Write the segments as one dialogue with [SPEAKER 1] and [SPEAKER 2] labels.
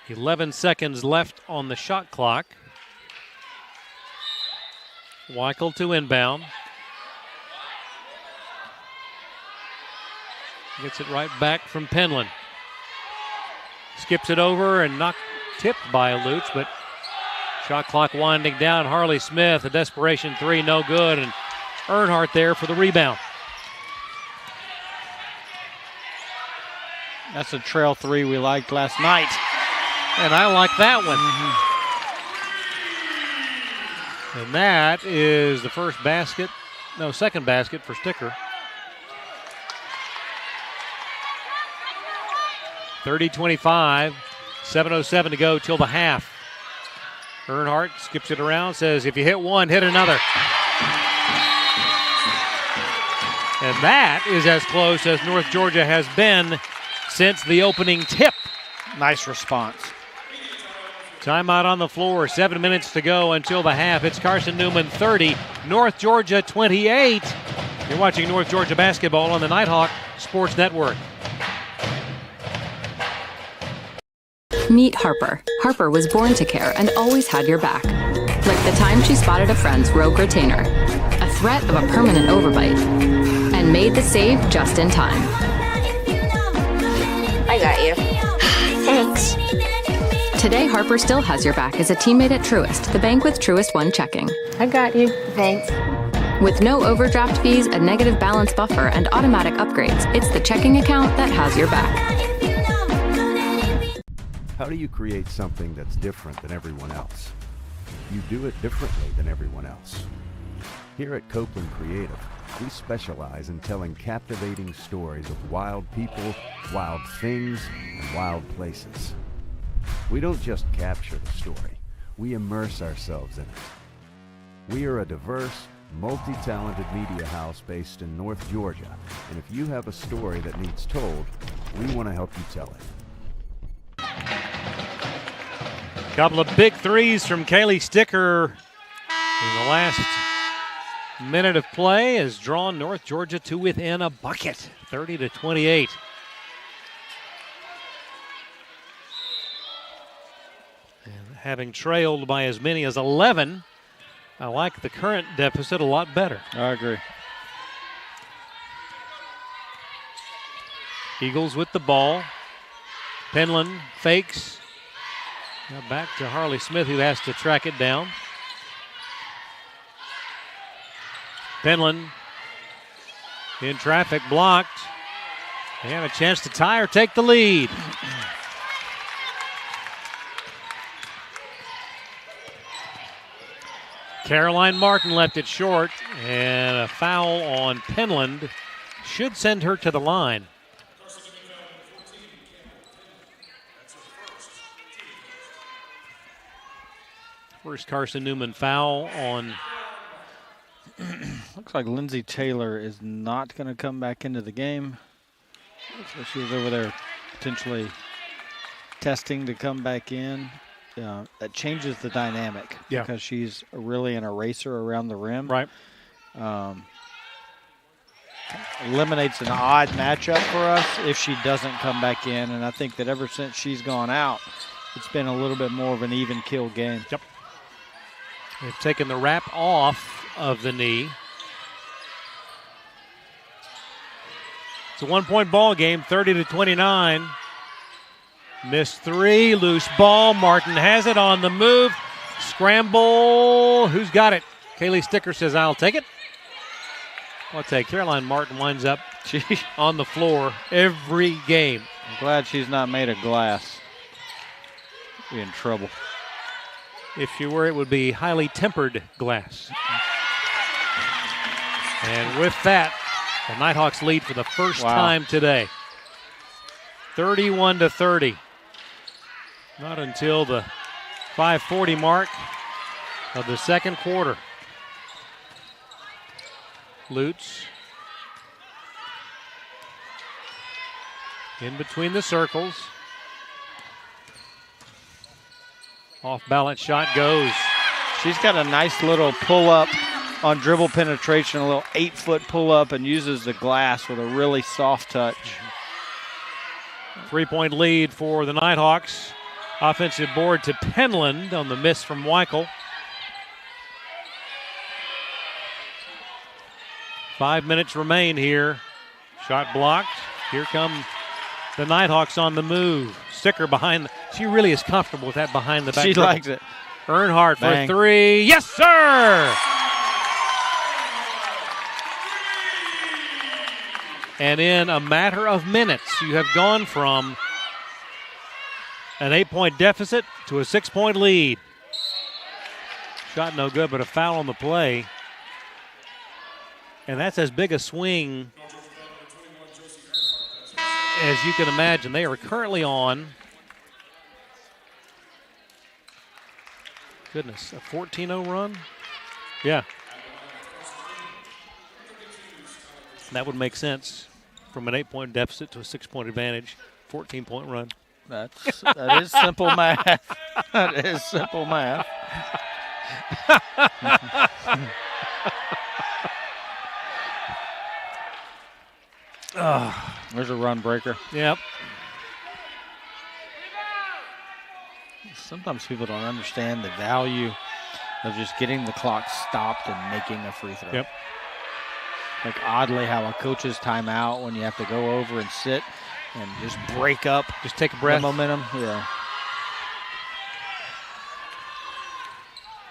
[SPEAKER 1] 11 seconds left on the shot clock. Weichel to inbound. Gets it right back from Penland. Skips it over and tipped by Lutz, but shot clock winding down. Harley Smith, a desperation three, no good, and Earnhardt there for the rebound.
[SPEAKER 2] That's a trail three we liked last night.
[SPEAKER 1] And I like that one. And that is the second basket for Sticker. 30-25, 7:07 to go till the half. Earnhardt skips it around, says if you hit one, hit another. And that is as close as North Georgia has been since the opening tip.
[SPEAKER 2] Nice response.
[SPEAKER 1] Timeout on the floor, 7 minutes to go until the half. It's Carson-Newman 30, North Georgia 28. You're watching North Georgia basketball on the Nighthawk Sports Network.
[SPEAKER 3] Meet Harper. Harper was born to care and always had your back. Like the time she spotted a friend's rogue retainer, a threat of a permanent overbite, and made the save just in time.
[SPEAKER 4] I got you. Thanks.
[SPEAKER 3] Today, Harper still has your back as a teammate at Truist, the bank with Truist One checking.
[SPEAKER 4] I got you. Thanks.
[SPEAKER 3] With no overdraft fees, a negative balance buffer, and automatic upgrades, it's the checking account that has your back.
[SPEAKER 5] How do you create something that's different than everyone else? You do it differently than everyone else. Here at Copeland Creative, we specialize in telling captivating stories of wild people, wild things, and wild places. We don't just capture the story, we immerse ourselves in it. We are a diverse, multi-talented media house based in North Georgia, and if you have a story that needs told, we want to help you tell it.
[SPEAKER 1] Couple of big threes from Kaylee Sticker in the last minute of play has drawn North Georgia to within a bucket, 30-28. And having trailed by as many as 11, I like the current deficit a lot better.
[SPEAKER 2] I agree.
[SPEAKER 1] Eagles with the ball. Penland fakes. Now back to Harley Smith, who has to track it down. Penland in traffic, blocked. They have a chance to tie or take the lead. Caroline Martin left it short, and a foul on Penland should send her to the line. First Carson-Newman foul on.
[SPEAKER 2] Looks like Lindsay Taylor is not going to come back into the game. So she was over there potentially testing to come back in. That changes the dynamic because she's really an eraser around the rim.
[SPEAKER 1] Right.
[SPEAKER 2] Eliminates an odd matchup for us if she doesn't come back in. And I think that ever since she's gone out, it's been a little bit more of an even kill game.
[SPEAKER 1] Yep. They've taken the wrap off of the knee. It's a one-point ball game, 30-29. Missed three, loose ball. Martin has it on the move. Scramble. Who's got it? Kaylee Sticker says, I'll take it. I'll take. Caroline Martin winds up on the floor every game.
[SPEAKER 2] I'm glad she's not made of glass. Be in trouble.
[SPEAKER 1] If she were, it would be highly tempered glass. And with that, the Nighthawks lead for the first time today. 31-30. Not until the 5:40 mark of the second quarter. Lutz in between the circles. Off balance shot goes.
[SPEAKER 2] She's got a nice little pull-up on dribble penetration, a little 8-foot pull-up, and uses the glass with a really soft touch.
[SPEAKER 1] 3-point lead for the Nighthawks. Offensive board to Penland on the miss from Weichel. 5 minutes remain here. Shot blocked. Here come the Nighthawks on the move. Sticker behind. She really is comfortable with that behind the back.
[SPEAKER 2] She
[SPEAKER 1] dribble.
[SPEAKER 2] likes it.
[SPEAKER 1] Earnhardt
[SPEAKER 2] Bang.
[SPEAKER 1] for three. Yes, sir! And in a matter of minutes, you have gone from an 8-point deficit to a 6-point lead. Shot no good, but a foul on the play. And that's as big a swing as you can imagine. They are currently on, goodness, a 14-0 run? Yeah. That would make sense from an 8-point deficit to a 6-point advantage, 14-point run.
[SPEAKER 2] That is simple math. That is simple math. There's a run breaker.
[SPEAKER 1] Yep.
[SPEAKER 2] Sometimes people don't understand the value of just getting the clock stopped and making a free throw.
[SPEAKER 1] Yep.
[SPEAKER 2] Like oddly how a coach's timeout when you have to go over and sit and just break up.
[SPEAKER 1] Just take a breath.
[SPEAKER 2] The momentum. Yeah.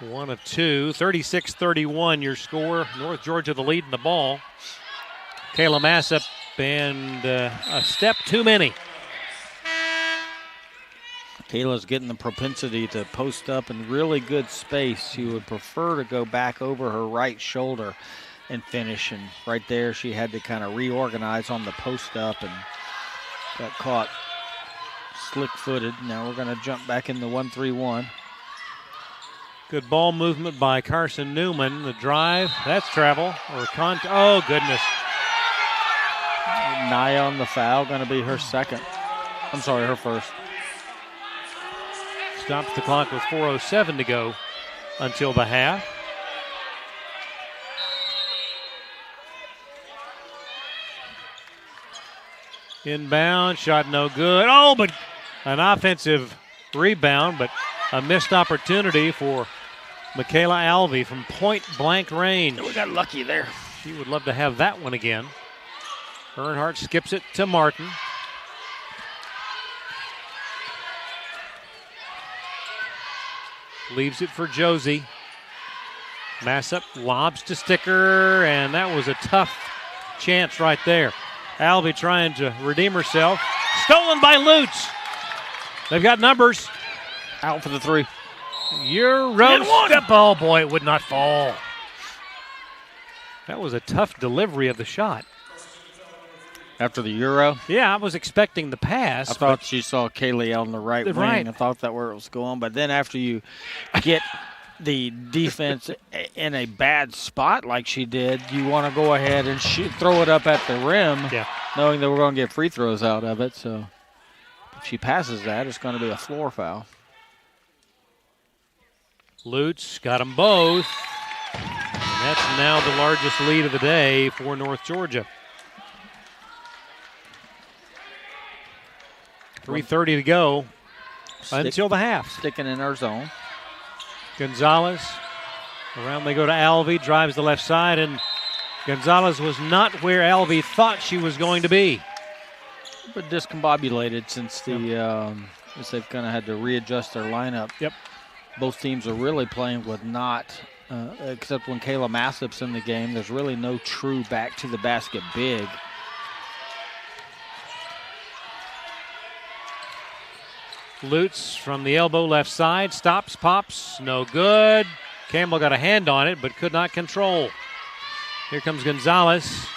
[SPEAKER 1] 1 of 2, 36-31 your score. North Georgia the lead in the ball. Kayla Massip and a step too many.
[SPEAKER 2] Kayla's getting the propensity to post up in really good space. She would prefer to go back over her right shoulder and finish. And right there she had to kind of reorganize on the post up and got caught slick-footed. Now we're going to jump back in the 1-3-1.
[SPEAKER 1] Good ball movement by Carson-Newman. The drive, that's travel. Oh, goodness.
[SPEAKER 2] Naya on the foul, going to be her second. I'm sorry, her first.
[SPEAKER 1] Stops the clock with 4:07 to go until the half. Inbound, shot no good. Oh, but an offensive rebound, but a missed opportunity for Michaela Alvey from point-blank range.
[SPEAKER 2] We got lucky there.
[SPEAKER 1] She would love to have that one again. Earnhardt skips it to Martin. Leaves it for Josie. Massip lobs to Sticker, and that was a tough chance right there. Alvey trying to redeem herself. Stolen by Lutz. They've got numbers.
[SPEAKER 2] Out for the three.
[SPEAKER 1] Euro step. Oh, boy, it would not fall. That was a tough delivery of the shot.
[SPEAKER 2] After the Euro?
[SPEAKER 1] Yeah, I was expecting the pass.
[SPEAKER 2] I thought she saw Kaylee on the right wing. I thought that where it was going. But then after you get the defense in a bad spot like she did, you want to go ahead and throw it up at the rim, knowing that we're going to get free throws out of it. So if she passes that, it's going to be a floor foul.
[SPEAKER 1] Lutz got them both. And that's now the largest lead of the day for North Georgia. 3:30 to go until the half.
[SPEAKER 2] Sticking in our zone.
[SPEAKER 1] Gonzalez. Around they go to Alvey. Drives the left side, and Gonzalez was not where Alvey thought she was going to be.
[SPEAKER 2] But discombobulated since as they've kind of had to readjust their lineup.
[SPEAKER 1] Yep.
[SPEAKER 2] Both teams are really playing with not, except when Kayla Massip's in the game, there's really no true back-to-the-basket big.
[SPEAKER 1] Lutz from the elbow left side. Stops, pops, no good. Campbell got a hand on it, but could not control. Here comes Gonzalez.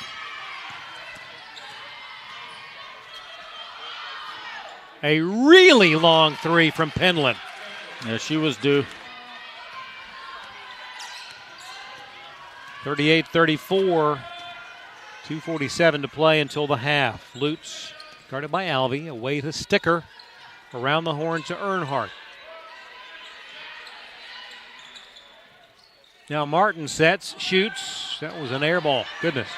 [SPEAKER 1] A really long three from Penland.
[SPEAKER 2] Yeah, she was due.
[SPEAKER 1] 38-34. 2:47 to play until the half. Lutz guarded by Alvey. Away to Sticker. Around the horn to Earnhardt. Now Martin sets, shoots. That was an air ball. Goodness.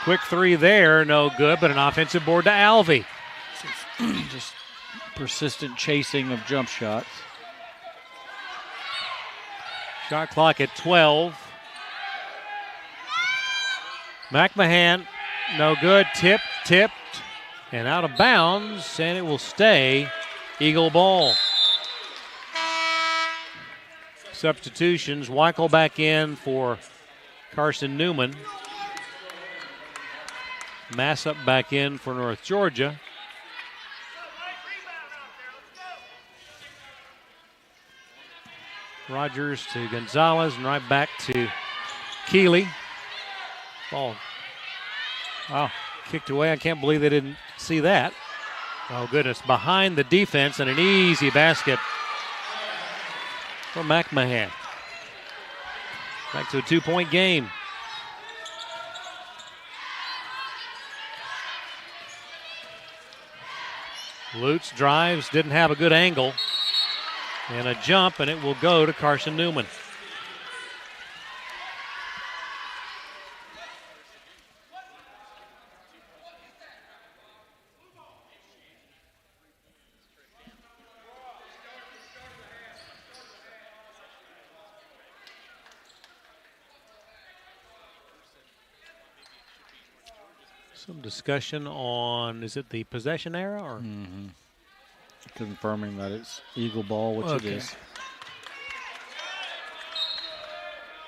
[SPEAKER 1] Quick three there, no good, but an offensive board to Alvey.
[SPEAKER 2] Just persistent chasing of jump shots.
[SPEAKER 1] Shot clock at 12. McMahon, no good, tipped, and out of bounds, and it will stay Eagle ball. Substitutions, Weichel back in for Carson-Newman. Massup back in for North Georgia. Rogers to Gonzalez and right back to Keeley. Ball. Wow, kicked away. I can't believe they didn't see that. Oh, goodness. Behind the defense and an easy basket for McMahon. Back to a 2-point game. Lutz drives, didn't have a good angle. And a jump, and it will go to Carson-Newman. Some discussion on, is it the possession era or?
[SPEAKER 2] Mm-hmm. Confirming that it's Eagle ball, which it is.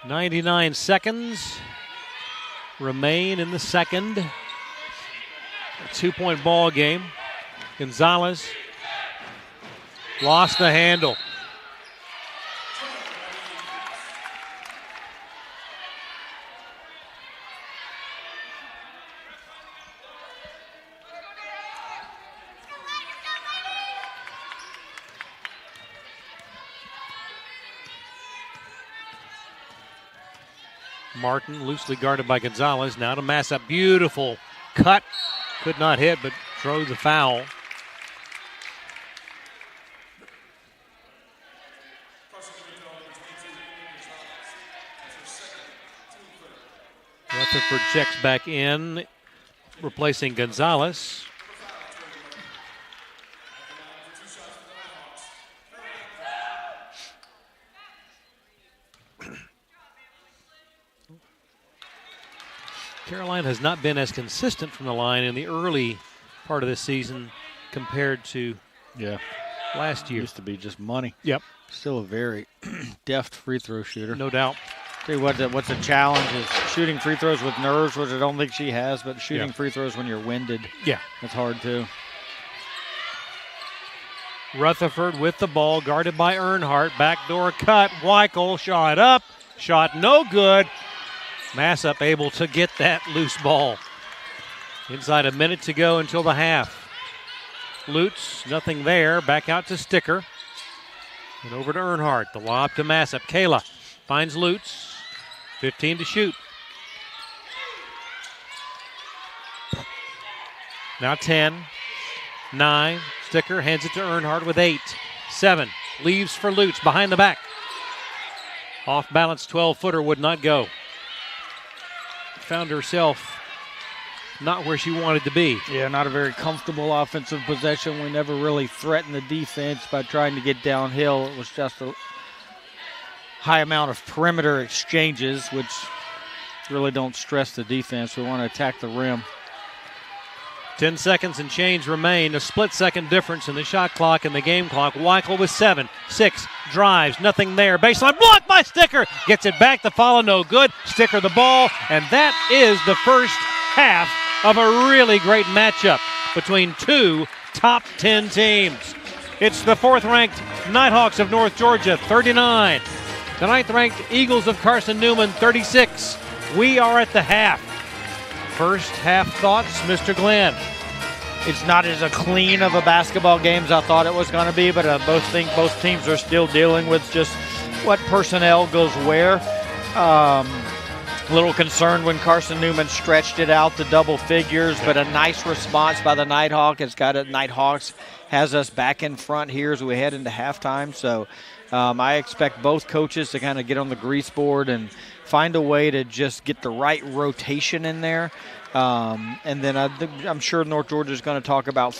[SPEAKER 1] 99 seconds remain in the second. A 2-point ball game. Gonzalez lost the handle. Martin loosely guarded by Gonzalez. Now to Massup. Beautiful cut. Could not hit, but throw the foul. Rutherford checks back in, replacing Gonzalez. Caroline has not been as consistent from the line in the early part of this season compared to last year.
[SPEAKER 2] Used to be just money.
[SPEAKER 1] Yep.
[SPEAKER 2] Still a very deft free throw shooter.
[SPEAKER 1] No doubt.
[SPEAKER 2] Tell you what's the challenge is shooting free throws with nerves, which I don't think she has, but shooting free throws when you're winded.
[SPEAKER 1] Yeah.
[SPEAKER 2] That's hard too.
[SPEAKER 1] Rutherford with the ball, guarded by Earnhardt. Backdoor cut. Weichel shot up. Shot no good. Massup able to get that loose ball. Inside a minute to go until the half. Lutz, nothing there. Back out to Sticker. And over to Earnhardt. The lob to Massup. Kayla finds Lutz. 15 to shoot. Now 10. 9. Sticker hands it to Earnhardt with 8. 7. Leaves for Lutz behind the back. Off balance 12-footer would not go. Found herself not where she wanted to be.
[SPEAKER 2] Yeah, not a very comfortable offensive possession. We never really threatened the defense by trying to get downhill. It was just a high amount of perimeter exchanges, which really don't stress the defense. We want to attack the rim.
[SPEAKER 1] 10 seconds and change remain. A split-second difference in the shot clock and the game clock. Weichel with 7. 6. Drives. Nothing there. Baseline blocked by Sticker. Gets it back. The follow no good. Sticker the ball. And that is the first half of a really great matchup between two top 10 teams. It's the 4th-ranked Nighthawks of North Georgia, 39. The 9th-ranked Eagles of Carson-Newman, 36. We are at the half. First half thoughts, Mr. Glenn.
[SPEAKER 2] It's not as a clean of a basketball game as I thought it was going to be, but I think both teams are still dealing with just what personnel goes where. A little concerned when Carson-Newman stretched it out to double figures, but a nice response by the Nighthawk. Nighthawks has us back in front here as we head into halftime. So I expect both coaches to kind of get on the grease board and find a way to just get the right rotation in there. And then I'm sure North Georgia is going to talk about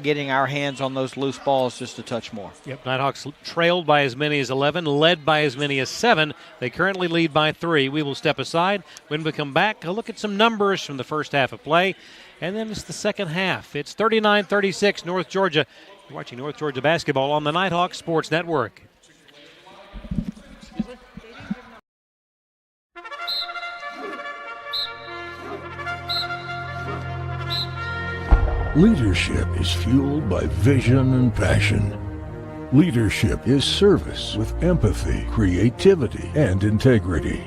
[SPEAKER 2] getting our hands on those loose balls just a touch more.
[SPEAKER 1] Yep, Nighthawks trailed by as many as 11, led by as many as 7. They currently lead by 3. We will step aside. When we come back, a look at some numbers from the first half of play. And then it's the second half. It's 39-36 North Georgia. You're watching North Georgia basketball on the Nighthawk Sports Network.
[SPEAKER 6] Leadership is fueled by vision and passion. Leadership is service with empathy, creativity, and integrity.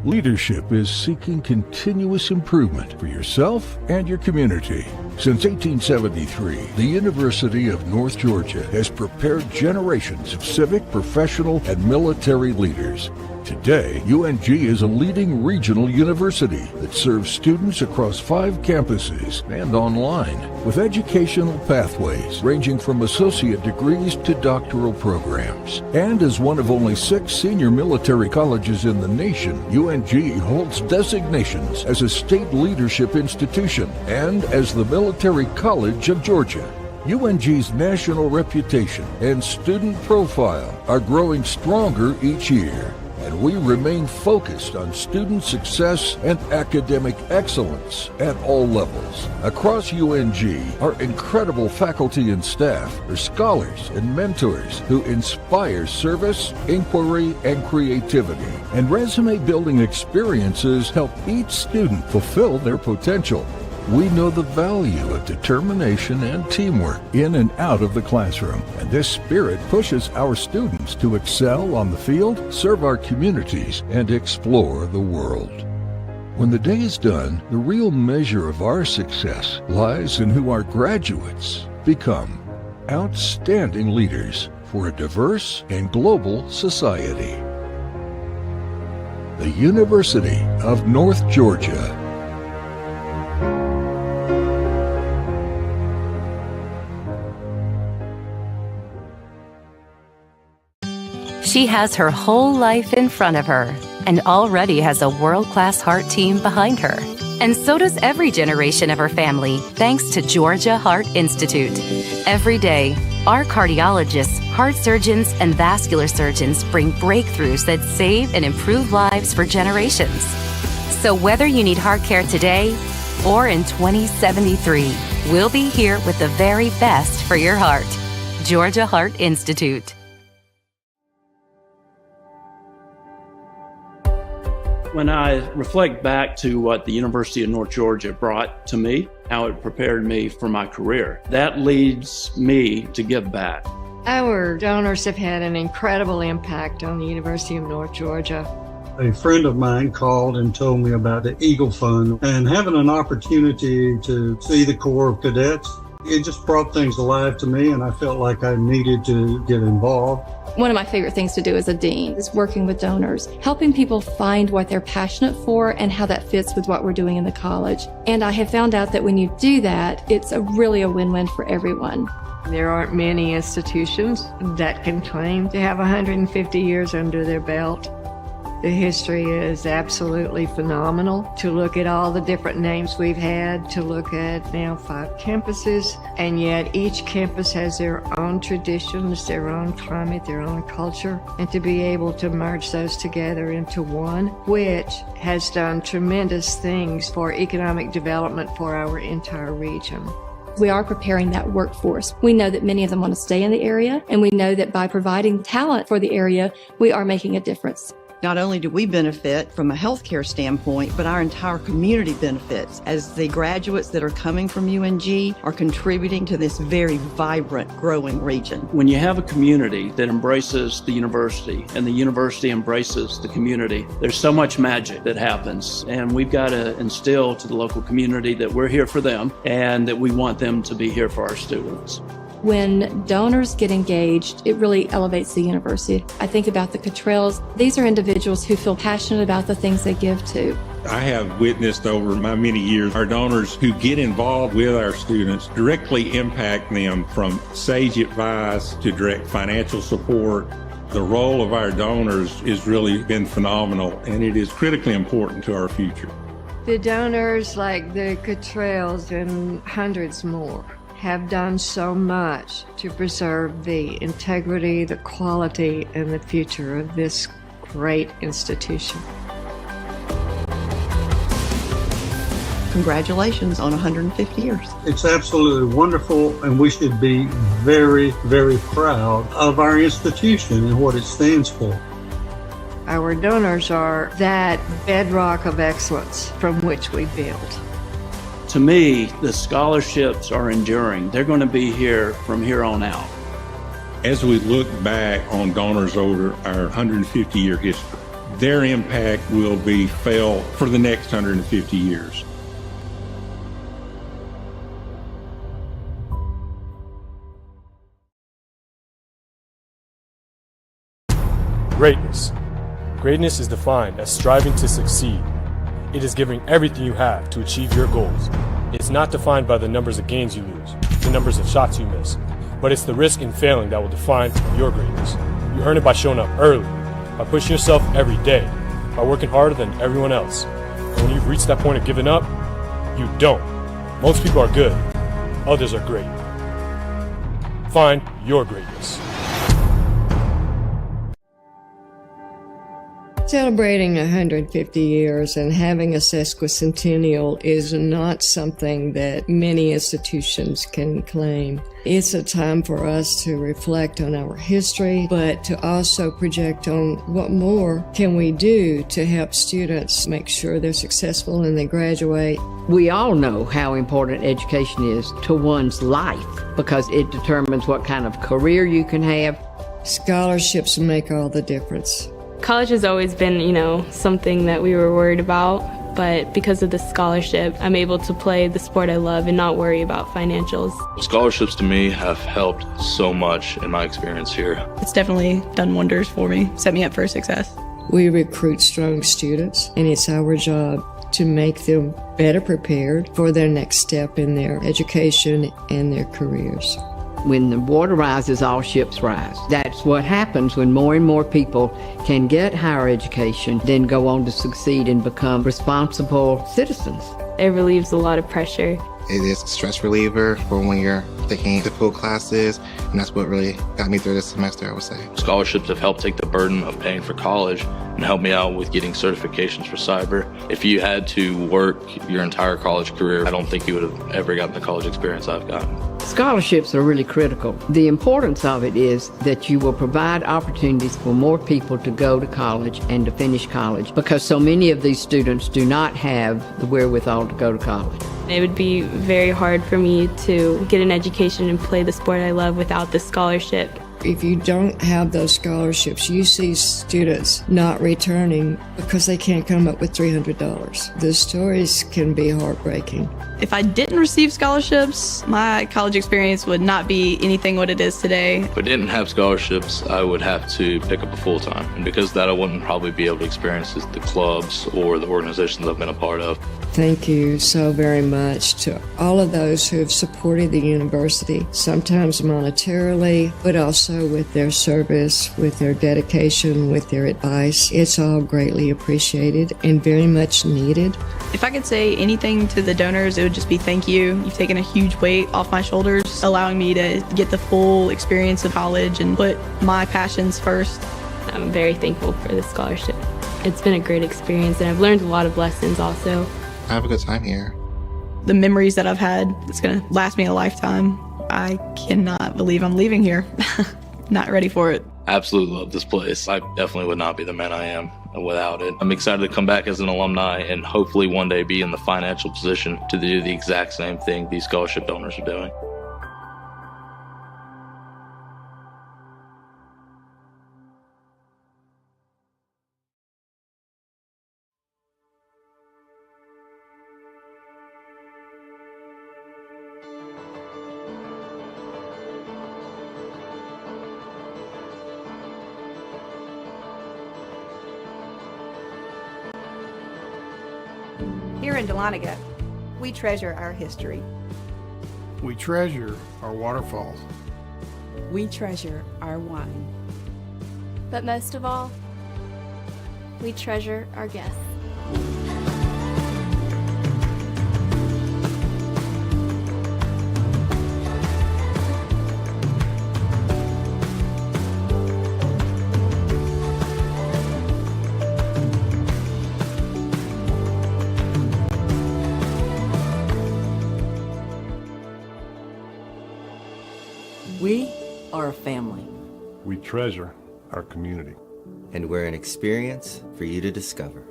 [SPEAKER 6] Leadership is seeking continuous improvement for yourself and your community. Since 1873, the University of North Georgia has prepared generations of civic, professional, and military leaders. Today, UNG is a leading regional university that serves students across 5 campuses and online, with educational pathways ranging from associate degrees to doctoral programs. And as one of only 6 senior military colleges in the nation, UNG holds designations as a state leadership institution and as the Military College of Georgia. UNG's national reputation and student profile are growing stronger each year, and we remain focused on student success and academic excellence at all levels. Across UNG, our incredible faculty and staff are scholars and mentors who inspire service, inquiry, and creativity. And resume-building experiences help each student fulfill their potential. We know the value of determination and teamwork in and out of the classroom, and this spirit pushes our students to excel on the field, serve our communities, and explore the world. When the day is done, the real measure of our success lies in who our graduates become. Outstanding leaders for a diverse and global society. The University of North Georgia.
[SPEAKER 7] She has her whole life in front of her and already has a world-class heart team behind her. And so does every generation of her family, thanks to Georgia Heart Institute. Every day, our cardiologists, heart surgeons, and vascular surgeons bring breakthroughs that save and improve lives for generations. So whether you need heart care today or in 2073, we'll be here with the very best for your heart. Georgia Heart Institute.
[SPEAKER 8] When I reflect back to what the University of North Georgia brought to me, how it prepared me for my career, that leads me to give back.
[SPEAKER 9] Our donors have had an incredible impact on the University of North Georgia.
[SPEAKER 10] A friend of mine called and told me about the Eagle Fund, and having an opportunity to see the Corps of Cadets, it just brought things alive to me, and I felt like I needed to get involved.
[SPEAKER 11] One of my favorite things to do as a dean is working with donors, helping people find what they're passionate for and how that fits with what we're doing in the college. And I have found out that when you do that, it's really a win-win for everyone.
[SPEAKER 9] There aren't many institutions that can claim to have 150 years under their belt. The history is absolutely phenomenal. To look at all the different names we've had, to look at now 5 campuses, and yet each campus has their own traditions, their own climate, their own culture, and to be able to merge those together into one, which has done tremendous things for economic development for our entire region.
[SPEAKER 11] We are preparing that workforce. We know that many of them want to stay in the area, and we know that by providing talent for the area, we are making a difference.
[SPEAKER 12] Not only do we benefit from a healthcare standpoint, but our entire community benefits as the graduates that are coming from UNG are contributing to this very vibrant, growing region.
[SPEAKER 8] When you have a community that embraces the university and the university embraces the community, there's so much magic that happens. And we've got to instill to the local community that we're here for them and that we want them to be here for our students.
[SPEAKER 11] When donors get engaged, it really elevates the university. I think about the Cottrells. These are individuals who feel passionate about the things they give to.
[SPEAKER 13] I have witnessed over my many years our donors who get involved with our students directly impact them from sage advice to direct financial support The role of our donors has really been phenomenal, and it is critically important to our future.
[SPEAKER 9] The donors like the Cottrells and hundreds more have done so much to preserve the integrity, the quality, and the future of this great institution.
[SPEAKER 12] Congratulations on 150 years.
[SPEAKER 10] It's absolutely wonderful, and we should be very, very proud of our institution and what it stands for.
[SPEAKER 9] Our donors are that bedrock of excellence from which we build.
[SPEAKER 8] To me, the scholarships are enduring. They're going to be here from here on out.
[SPEAKER 13] As we look back on donors over our 150-year history, their impact will be felt for the next 150 years.
[SPEAKER 14] Greatness. Greatness is defined as striving to succeed. It is giving everything you have to achieve your goals. It's not defined by the numbers of games you lose, the numbers of shots you miss, but it's the risk in failing that will define your greatness. You earn it by showing up early, by pushing yourself every day, by working harder than everyone else. And when you've reached that point of giving up, you don't. Most people are good, others are great. Find your greatness.
[SPEAKER 9] Celebrating 150 years and having a sesquicentennial is not something that many institutions can claim. It's a time for us to reflect on our history, but to also project on what more can we do to help students make sure they're successful and they graduate.
[SPEAKER 15] We all know how important education is to one's life because it determines what kind of career you can have.
[SPEAKER 9] Scholarships make all the difference.
[SPEAKER 16] College has always been, something that we were worried about, but because of the scholarship, I'm able to play the sport I love and not worry about financials.
[SPEAKER 17] Scholarships to me have helped so much in my experience here.
[SPEAKER 18] It's definitely done wonders for me, set me up for success.
[SPEAKER 9] We recruit strong students, and it's our job to make them better prepared for their next step in their education and their careers.
[SPEAKER 15] When the water rises, all ships rise. That's what happens when more and more people can get higher education, then go on to succeed and become responsible citizens.
[SPEAKER 16] It relieves a lot of pressure.
[SPEAKER 19] It is a stress reliever for when you're taking difficult classes, and that's what really got me through this semester, I would say.
[SPEAKER 17] Scholarships have helped take the burden of paying for college and help me out with getting certifications for cyber. If you had to work your entire college career, I don't think you would have ever gotten the college experience I've gotten.
[SPEAKER 15] Scholarships are really critical. The importance of it is that you will provide opportunities for more people to go to college and to finish college because so many of these students do not have the wherewithal to go to college.
[SPEAKER 16] It would be very hard for me to get an education and play the sport I love without the scholarship.
[SPEAKER 9] If you don't have those scholarships, you see students not returning because they can't come up with $300. The stories can be heartbreaking.
[SPEAKER 18] If I didn't receive scholarships, my college experience would not be anything what it is today.
[SPEAKER 17] If I didn't have scholarships, I would have to pick up a full-time. And because of that, I wouldn't probably be able to experience the clubs or the organizations I've been a part of.
[SPEAKER 9] Thank you so very much to all of those who have supported the university, sometimes monetarily, but also with their service, with their dedication, with their advice. It's all greatly appreciated and very much needed.
[SPEAKER 18] If I could say anything to the donors, it would just be thank you. You've taken a huge weight off my shoulders, allowing me to get the full experience of college and put my passions first.
[SPEAKER 16] I'm very thankful for this scholarship. It's been a great experience, and I've learned a lot of lessons also.
[SPEAKER 19] I have a good time here.
[SPEAKER 18] The memories that I've had, it's going to last me a lifetime. I cannot believe I'm leaving here. Not ready for it.
[SPEAKER 17] Absolutely love this place. I definitely would not be the man I am without it. I'm excited to come back as an alumni and hopefully one day be in the financial position to do the exact same thing these scholarship donors are doing.
[SPEAKER 20] Here in Dahlonega, we treasure our history.
[SPEAKER 21] We treasure our waterfalls.
[SPEAKER 22] We treasure our wine.
[SPEAKER 21] But most of all, we treasure our guests.
[SPEAKER 22] We are a family.
[SPEAKER 23] We treasure our community.
[SPEAKER 24] And we're an experience for you to discover.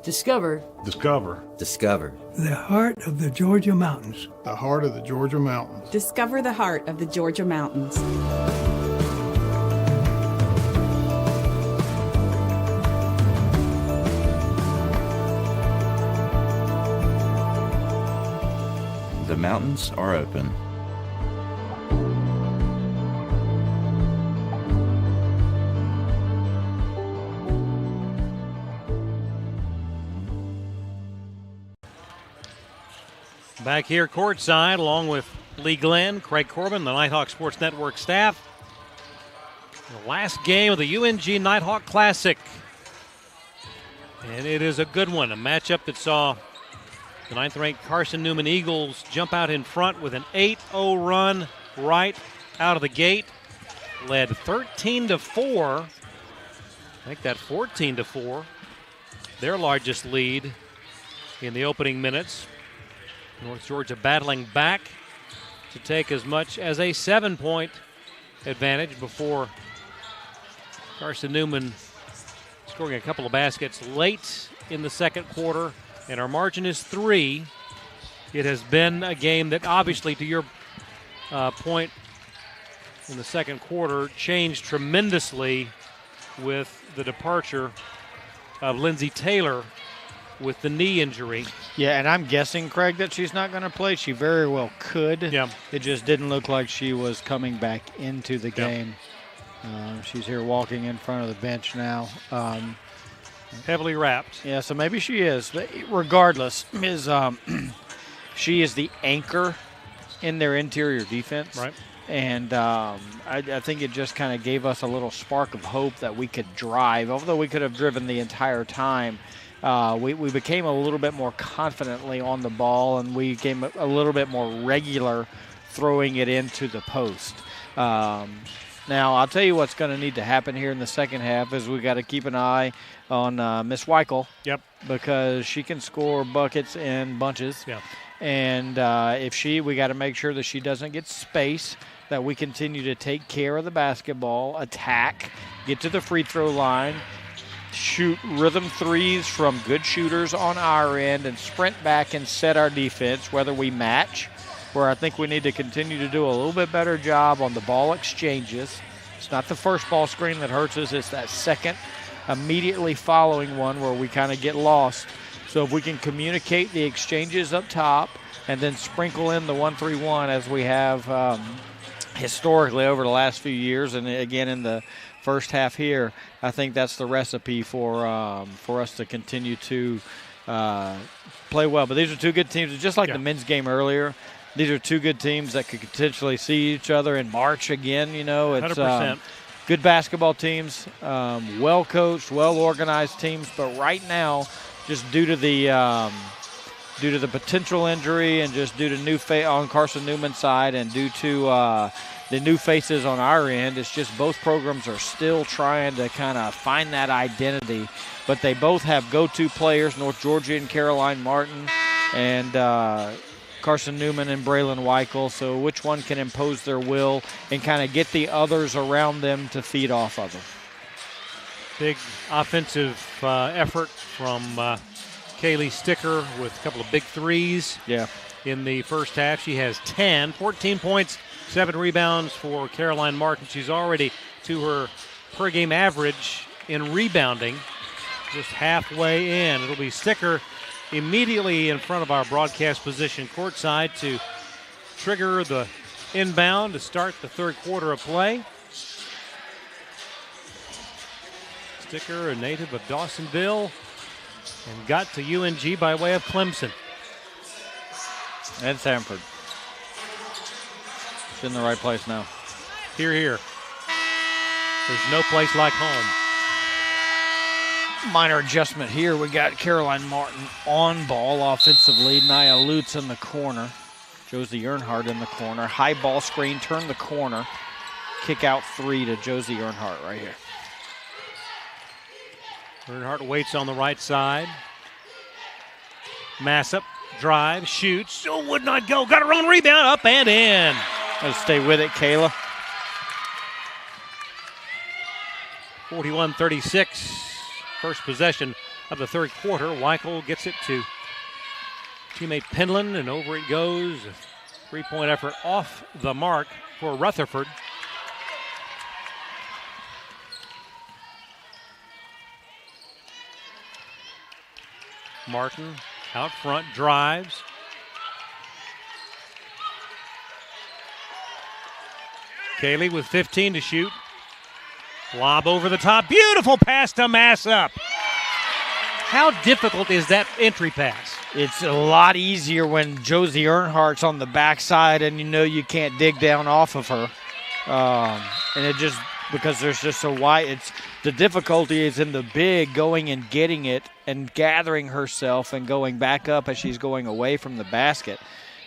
[SPEAKER 22] Discover.
[SPEAKER 23] Discover.
[SPEAKER 24] Discover.
[SPEAKER 25] The heart of the Georgia mountains.
[SPEAKER 23] The heart of the Georgia mountains.
[SPEAKER 26] Discover the heart of the Georgia mountains.
[SPEAKER 27] The mountains are open.
[SPEAKER 1] Back here courtside, along with Lee Glenn, Craig Corbin, the Nighthawk Sports Network staff. The last game of the UNG Nighthawk Classic. And it is a good one, a matchup that saw the 9th-ranked Carson-Newman Eagles jump out in front with an 8-0 run right out of the gate. Led 13-4. Make that 14-4. Their largest lead in the opening minutes. North Georgia battling back to take as much as a 7-point advantage before Carson-Newman scoring a couple of baskets late in the second quarter, and our margin is 3. It has been a game that obviously, to your point in the second quarter, changed tremendously with the departure of Lindsey Taylor with the knee injury.
[SPEAKER 2] Yeah, and I'm guessing, Craig, that she's not going to play. She very well could.
[SPEAKER 1] Yeah.
[SPEAKER 2] It just didn't look like she was coming back into the game. She's here walking in front of the bench now.
[SPEAKER 1] Heavily wrapped.
[SPEAKER 2] Yeah, so maybe she is. But regardless, she is the anchor in their interior defense.
[SPEAKER 1] Right.
[SPEAKER 2] And I think it just kind of gave us a little spark of hope that we could drive. Although we could have driven the entire time, we became a little bit more confidently on the ball, and we became a little bit more regular throwing it into the post. Now, I'll tell you what's going to need to happen here in the second half is we got to keep an eye on Miss Weichel.
[SPEAKER 1] Yep.
[SPEAKER 2] Because she can score buckets in bunches.
[SPEAKER 1] Yeah.
[SPEAKER 2] And we got to make sure that she doesn't get space, that we continue to take care of the basketball, attack, get to the free throw line, shoot rhythm threes from good shooters on our end, and sprint back and set our defense, whether we match, where I think we need to continue to do a little bit better job on the ball exchanges. It's not the first ball screen that hurts us, it's that second immediately following one where we kind of get lost. So if we can communicate the exchanges up top and then sprinkle in the 1-3-1 as we have historically over the last few years, and again in the first half here, I think that's the recipe for us to continue to play well. But these are two good teams. Just like the men's game earlier, these are two good teams that could potentially see each other in March again. You know, it's
[SPEAKER 1] 100%.
[SPEAKER 2] Good basketball teams, well-coached, well-organized teams. But right now, just due to the potential injury and just due to on Carson-Newman's side and due to the new faces on our end, it's just both programs are still trying to kind of find that identity. But they both have go-to players, North Georgia and Caroline Martin, and Carson-Newman and Braylon Weichel. So which one can impose their will and kind of get the others around them to feed off of them?
[SPEAKER 1] Big offensive effort from Kaylee Sticker with a couple of big threes in the first half. She has 14 points, 7 rebounds for Caroline Martin. She's already to her per-game average in rebounding, just halfway in. It'll be Sticker immediately in front of our broadcast position courtside to trigger the inbound to start the third quarter of play. Sticker, a native of Dawsonville, and got to UNG by way of Clemson.
[SPEAKER 2] And Sanford. It's in the right place now.
[SPEAKER 1] Here. There's no place like home.
[SPEAKER 2] Minor adjustment here. We got Caroline Martin on ball offensively. Nia Lutz in the corner. Josie Earnhardt in the corner. High ball screen, turn the corner. Kick out 3 to Josie Earnhardt right here.
[SPEAKER 1] Earnhardt waits on the right side. Massup drives, shoots. Oh, would not go. Got her own rebound, up and in.
[SPEAKER 2] Let's stay with it, Kayla.
[SPEAKER 1] 41-36. First possession of the third quarter. Weichel gets it to teammate Penland, and over it goes. A 3-point effort off the mark for Rutherford. Martin out front, drives. Kaylee with 15 to shoot. Lob over the top. Beautiful pass to Massup. How difficult is that entry pass?
[SPEAKER 2] It's a lot easier when Josie Earnhardt's on the backside and you know you can't dig down off of her. And it just, because there's just so wide, it's the difficulty is in the big going and getting it and gathering herself and going back up as she's going away from the basket.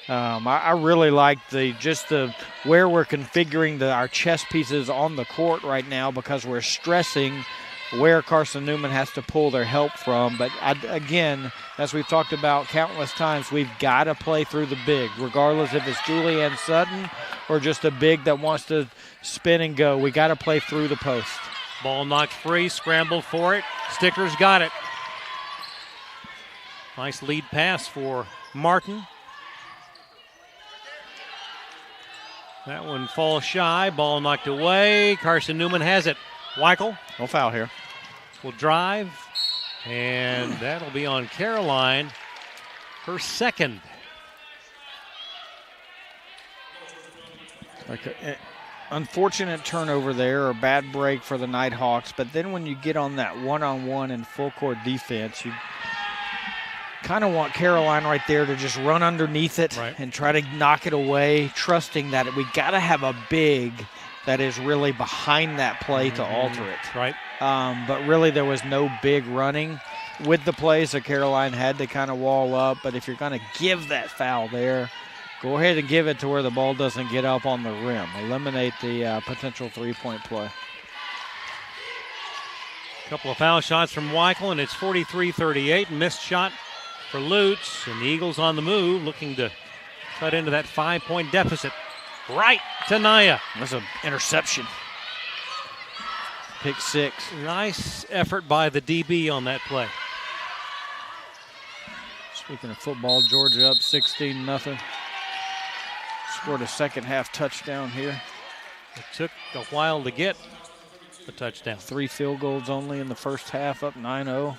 [SPEAKER 2] I really like the where we're configuring our chess pieces on the court right now, because we're stressing where Carson-Newman has to pull their help from. But again, as we've talked about countless times, we've got to play through the big, regardless if it's Julianne Sutton or just a big that wants to spin and go. We got to play through the post.
[SPEAKER 1] Ball knocked free, scrambled for it. Stickers got it. Nice lead pass for Martin. That one falls shy. Ball knocked away. Carson-Newman has it. Weichel.
[SPEAKER 2] No foul here.
[SPEAKER 1] Will drive. And that'll be on Caroline. Her second.
[SPEAKER 2] Okay. Unfortunate turnover there, or bad break for the Nighthawks. But then when you get on that one-on-one and full-court defense, you kind of want Caroline right there to just run underneath it and try to knock it away, trusting that we got to have a big that is really behind that play to alter it.
[SPEAKER 1] Right.
[SPEAKER 2] But really there was no big running with the play, so Caroline had to kind of wall up. But if you're going to give that foul there, go ahead and give it to where the ball doesn't get up on the rim. Eliminate the potential three-point play.
[SPEAKER 1] A couple of foul shots from Weichel, and it's 43-38. Missed shot for Lutz, and the Eagles on the move, looking to cut into that 5-point deficit. Right to Naya.
[SPEAKER 2] That's an interception. Pick 6.
[SPEAKER 1] Nice effort by the DB on that play.
[SPEAKER 2] Speaking of football, Georgia up 16-0. Scored a second half touchdown here.
[SPEAKER 1] It took a while to get the touchdown.
[SPEAKER 2] 3 field goals only in the first half, up 9-0.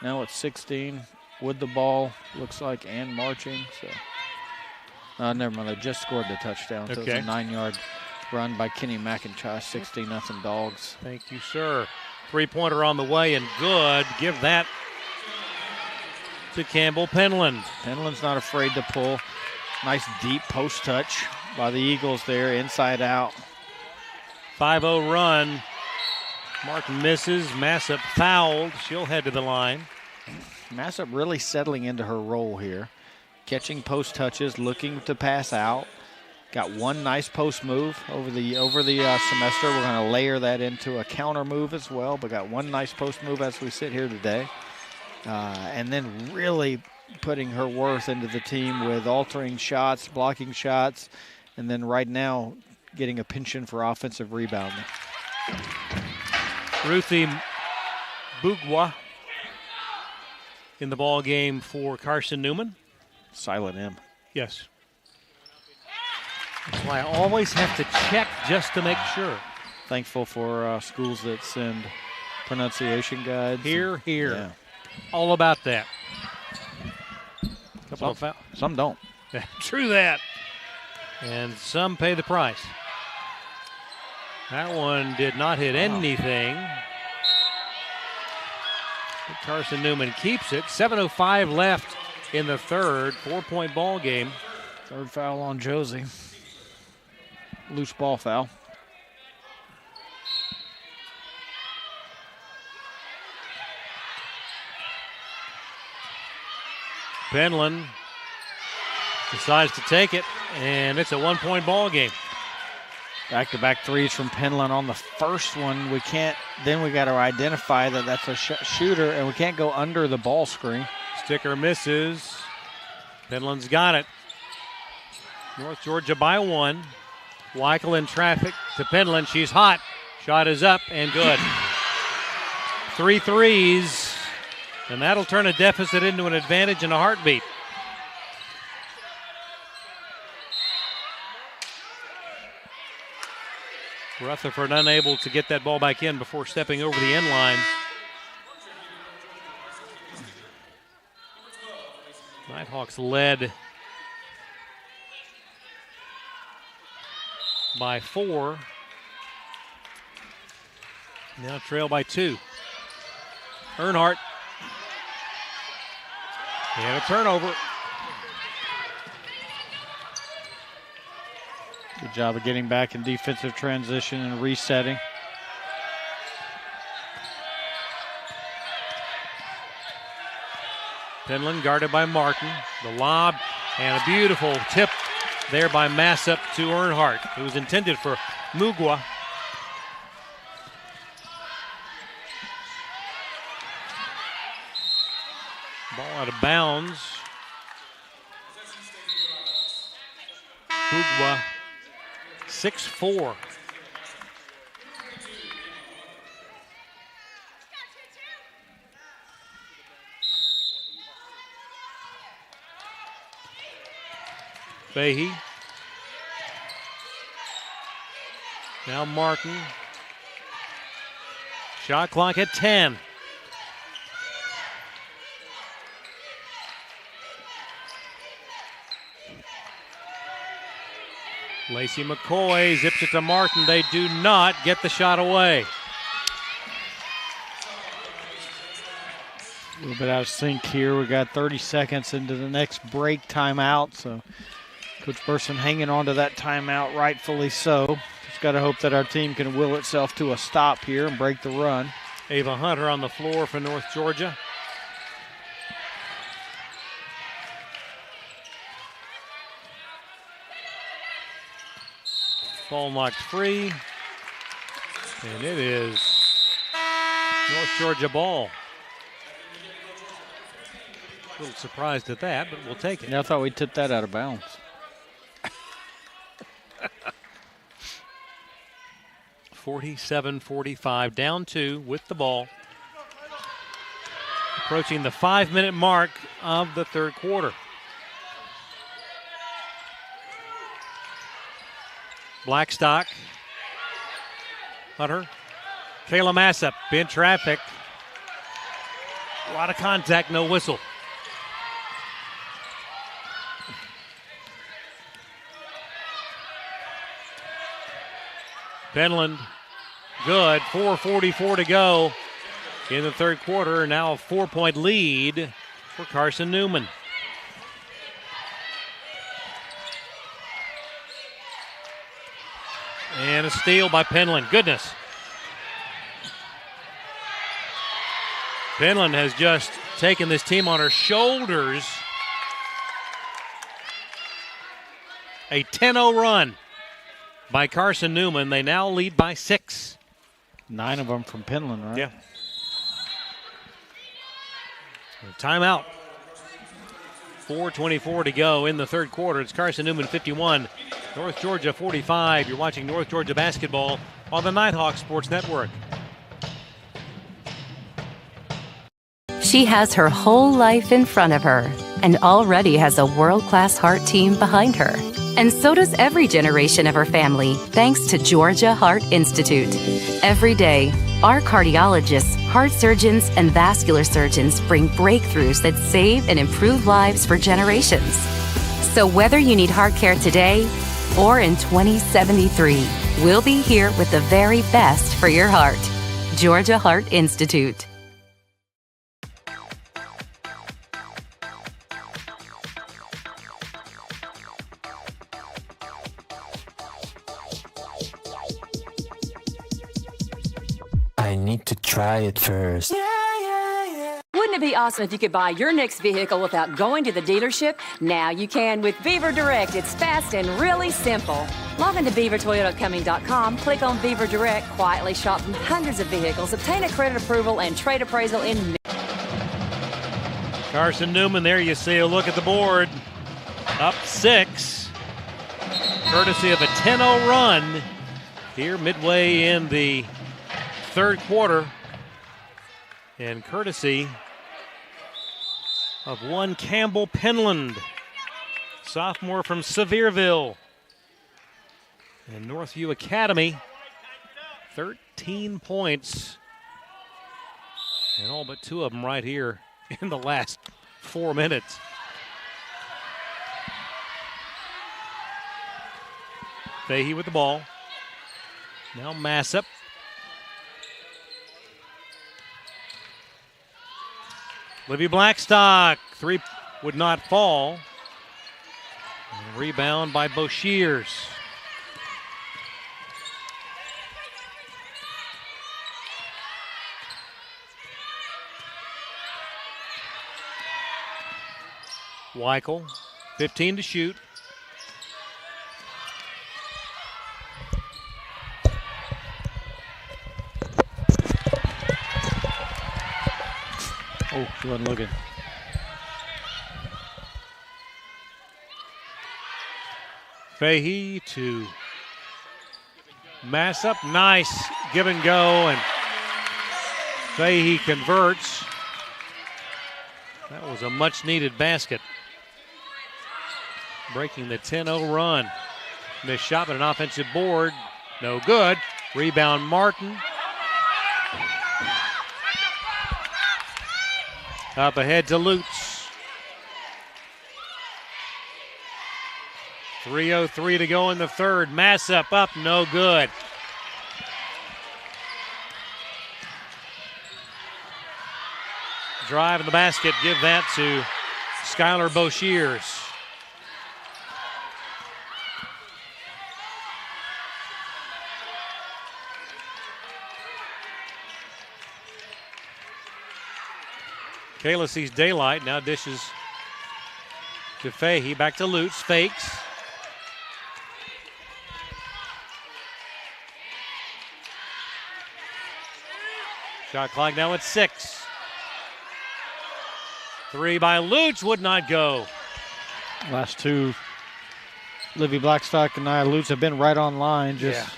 [SPEAKER 2] Now it's 16 with the ball, looks like, and marching. So, never mind, they just scored the touchdown. So it's a 9-yard run by Kenny McIntosh, 16-0 Dogs.
[SPEAKER 1] Thank you, sir. 3-pointer on the way, and good. Give that to Campbell Penland.
[SPEAKER 2] Penland's not afraid to pull. Nice deep post touch by the Eagles there, inside out.
[SPEAKER 1] 5-0 run. Martin misses. Massup fouled. She'll head to the line.
[SPEAKER 2] Massup really settling into her role here. Catching post touches, looking to pass out. Got one nice post move over the semester. We're going to layer that into a counter move as well, but got one nice post move as we sit here today. And then really putting her worth into the team with altering shots, blocking shots, and then right now getting a penchant for offensive rebounding.
[SPEAKER 1] Ruthie Bougwa in the ball game for Carson-Newman.
[SPEAKER 2] Silent M.
[SPEAKER 1] Yes. That's why I always have to check just to make sure.
[SPEAKER 2] Thankful for schools that send pronunciation guides.
[SPEAKER 1] Here.
[SPEAKER 2] Yeah.
[SPEAKER 1] All about that.
[SPEAKER 2] Some don't.
[SPEAKER 1] True that. And some pay the price. That one did not hit anything. But Carson-Newman keeps it. 7:05 left in the third. 4-point ball game.
[SPEAKER 2] Third foul on Josie. Loose ball foul.
[SPEAKER 1] Penland decides to take it, and it's a 1-point ball game.
[SPEAKER 2] Back-to-back threes from Penland on the first one. We got to identify that that's a shooter, and we can't go under the ball screen.
[SPEAKER 1] Sticker misses. Penland's got it. North Georgia by 1. Weichel in traffic to Penland. She's hot. Shot is up and good. 3 threes, and that'll turn a deficit into an advantage in a heartbeat. Rutherford unable to get that ball back in before stepping over the end line. Nighthawks led by 4. Now trail by 2. Earnhardt. And a turnover.
[SPEAKER 2] Good job of getting back in defensive transition and resetting.
[SPEAKER 1] Penland guarded by Martin. The lob and a beautiful tip there by Massop to Earnhardt. It was intended for Mugwa. Ball out of bounds. Mugwa 6'4". Fahey. Now Martin. Shot clock at 10. Lacey McCoy zips it to Martin. They do not get the shot away.
[SPEAKER 2] A little bit out of sync here. We got 30 seconds into the next break timeout, so Coach Burson hanging on to that timeout, rightfully so. Just got to hope that our team can will itself to a stop here and break the run.
[SPEAKER 1] Ava Hunter on the floor for North Georgia. Ball knocked free, and it is North Georgia ball. A little surprised at that, but we'll take it.
[SPEAKER 2] Yeah, I thought we tipped that out of bounds.
[SPEAKER 1] 47-45, down 2 with the ball. Approaching the 5-minute mark of the third quarter. Blackstock. Hunter. Kayla Massop in traffic. A lot of contact, no whistle. Penland, good. 4:44 to go in the third quarter. Now a 4-point lead for Carson-Newman. And a steal by Penland. Goodness. Penland has just taken this team on her shoulders. A 10-0 run by Carson-Newman. They now lead by 6.
[SPEAKER 2] 9 of them from Penland, right?
[SPEAKER 1] Yeah. Timeout. 4:24 to go in the third quarter. It's Carson-Newman 51, North Georgia 45. You're watching North Georgia basketball on the Nighthawk Sports Network.
[SPEAKER 3] She has her whole life in front of her and already has a world-class heart team behind her. And so does every generation of her family, thanks to Georgia Heart Institute. Every day, our cardiologists, heart surgeons, and vascular surgeons bring breakthroughs that save and improve lives for generations. So whether you need heart care today or in 2073, we'll be here with the very best for your heart. Georgia Heart Institute.
[SPEAKER 4] I need to try it first.
[SPEAKER 5] Wouldn't it
[SPEAKER 4] Wouldn't it be awesome if you could buy your next vehicle without going to the dealership? Now you can with Beaver Direct. It's fast and really simple. Log into BeaverToyotaComing.com, click on Beaver Direct, quietly shop from hundreds of vehicles, obtain a credit approval and trade appraisal in minutes.
[SPEAKER 1] Carson-Newman, there you see a look at the board. Up 6, courtesy of a 10-0 run here midway in the third quarter. And courtesy of one Campbell Penland, sophomore from Sevierville. And Northview Academy, 13 points. And all but 2 of them right here in the last 4 minutes. Fahey with the ball. Now Massup. Livy Blackstock, 3 would not fall. And rebound by Boshears. Weichel, 15 to shoot.
[SPEAKER 2] Oh, she wasn't looking.
[SPEAKER 1] Fahey to Massup. Nice give and go, and Fahey converts. That was a much-needed basket. Breaking the 10-0 run. Missed shot, but an offensive board. No good. Rebound Martin. Up ahead to Lutz. 3:03 to go in the third. Massup up, no good. Drive in the basket, give that to Skylar Boshears. Kayla sees daylight, now dishes to Fahey, back to Lutz, fakes. Shot clock now at 6. 3 by Lutz would not go.
[SPEAKER 2] Last 2, Livy Blackstock and Nia Lutz have been right on line, just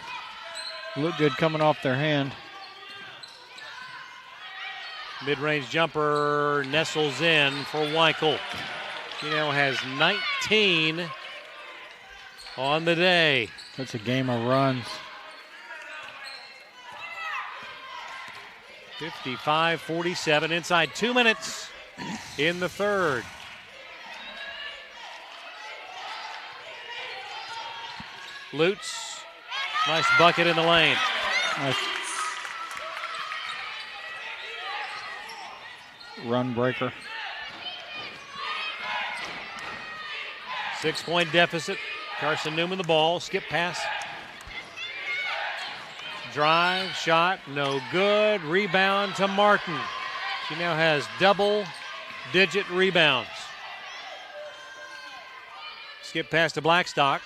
[SPEAKER 2] look good coming off their hand.
[SPEAKER 1] Mid-range jumper nestles in for Weichel. She now has 19 on the day.
[SPEAKER 2] That's a game of runs.
[SPEAKER 1] 55-47, inside 2 minutes in the third. Lutz, nice bucket in the lane.
[SPEAKER 2] Nice run breaker.
[SPEAKER 1] 6-point deficit. Carson-Newman the ball, skip pass. Drive, shot, no good. Rebound to Martin. She now has double-digit rebounds. Skip pass to Blackstock.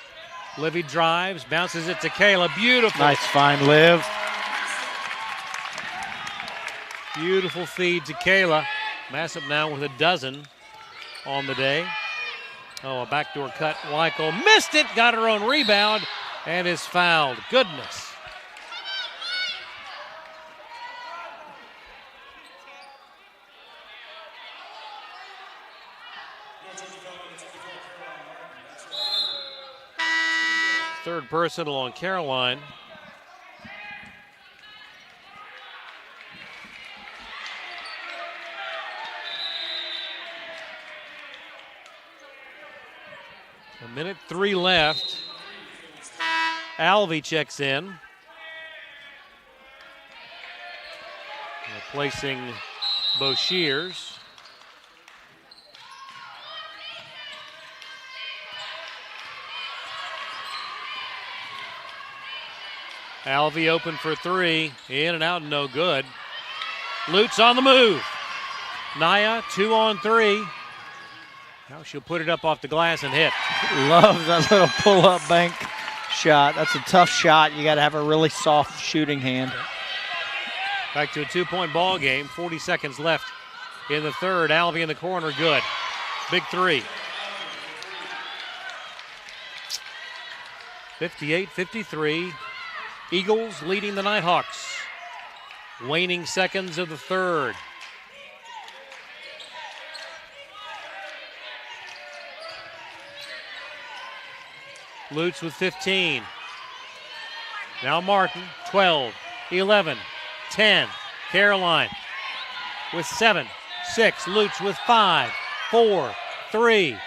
[SPEAKER 1] Livy drives, bounces it to Kayla. Beautiful.
[SPEAKER 2] Nice find, Liv.
[SPEAKER 1] Beautiful feed to Kayla. Massup now with a dozen on the day. Oh, a backdoor cut. Weichel missed it, got her own rebound, and is fouled. Goodness. Third personal on Caroline. A minute 3 left. Alvey checks in. Replacing Boshears. Alvey open for 3. In and out, no good. Lutz on the move. Naya, 2 on 3. Now she'll put it up off the glass and hit.
[SPEAKER 2] Love that little pull-up bank shot. That's a tough shot. You got to have a really soft shooting hand.
[SPEAKER 1] Back to a 2-point ball game. 40 seconds left in the third. Alvey in the corner, good. Big three. 58-53. Eagles leading the Nighthawks. Waning seconds of the third. Lutz with 15. Now Martin, 12, 11, 10. Caroline with 7, 6. Lutz with 5, 4, 3.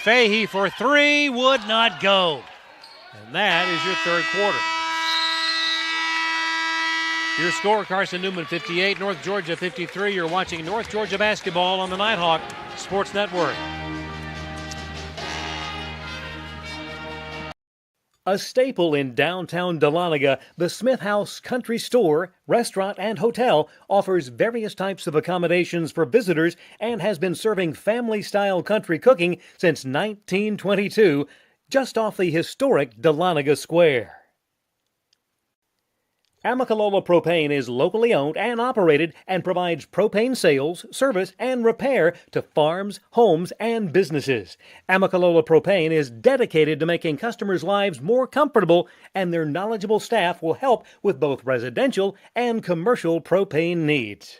[SPEAKER 1] Fahey for 3, would not go. And that is your third quarter. Your score, Carson-Newman 58, North Georgia 53. You're watching North Georgia basketball on the Nighthawk Sports Network.
[SPEAKER 5] A staple in downtown Dahlonega, the Smith House Country Store, Restaurant, and Hotel offers various types of accommodations for visitors and has been serving family-style country cooking since 1922, just off the historic Dahlonega Square. Amicalola Propane is locally owned and operated and provides propane sales, service, and repair to farms, homes, and businesses. Amicalola Propane is dedicated to making customers' lives more comfortable, and their knowledgeable staff will help with both residential and commercial propane needs.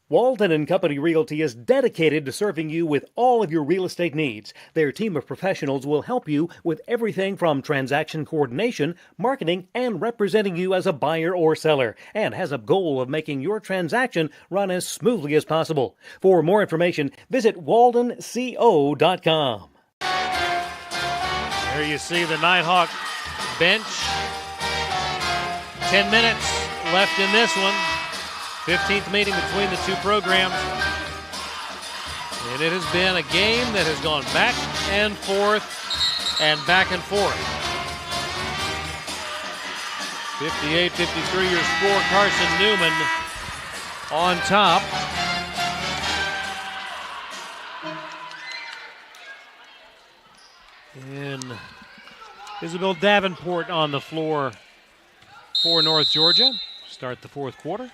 [SPEAKER 5] Walton & Company Realty is dedicated to serving you with all of your real estate needs. Their team of professionals will help you with everything from transaction coordination, marketing, and representing you as a buyer or seller, and has a goal of making your transaction run as smoothly as possible. For more information, visit waltonco.com.
[SPEAKER 1] There you see the Nighthawk bench. 10 minutes left in this one. 15th meeting between the two programs. And it has been a game that has gone back and forth and back and forth. 58-53 your score. Carson-Newman on top. And Isabel Davenport on the floor for North Georgia. Start the fourth quarter.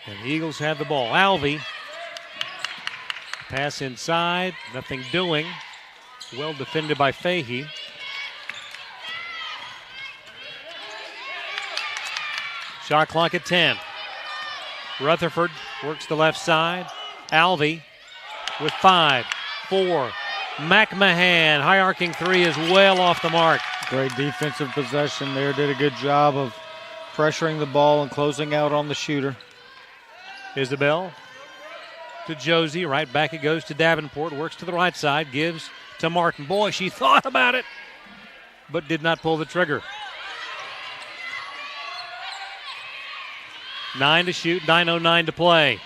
[SPEAKER 1] And the Eagles have the ball. Alvey. Pass inside. Nothing doing. Well defended by Fahey. Shot clock at 10. Rutherford works the left side. Alvey with 5, 4. McMahon. High arcing three is well off the mark.
[SPEAKER 2] Great defensive possession there. Did a good job of pressuring the ball and closing out on the shooter.
[SPEAKER 1] Isabel to Josie. Right back it goes to Davenport. Works to the right side. Gives to Martin. Boy, she thought about it, but did not pull the trigger. 9 to shoot. 9:09 to play.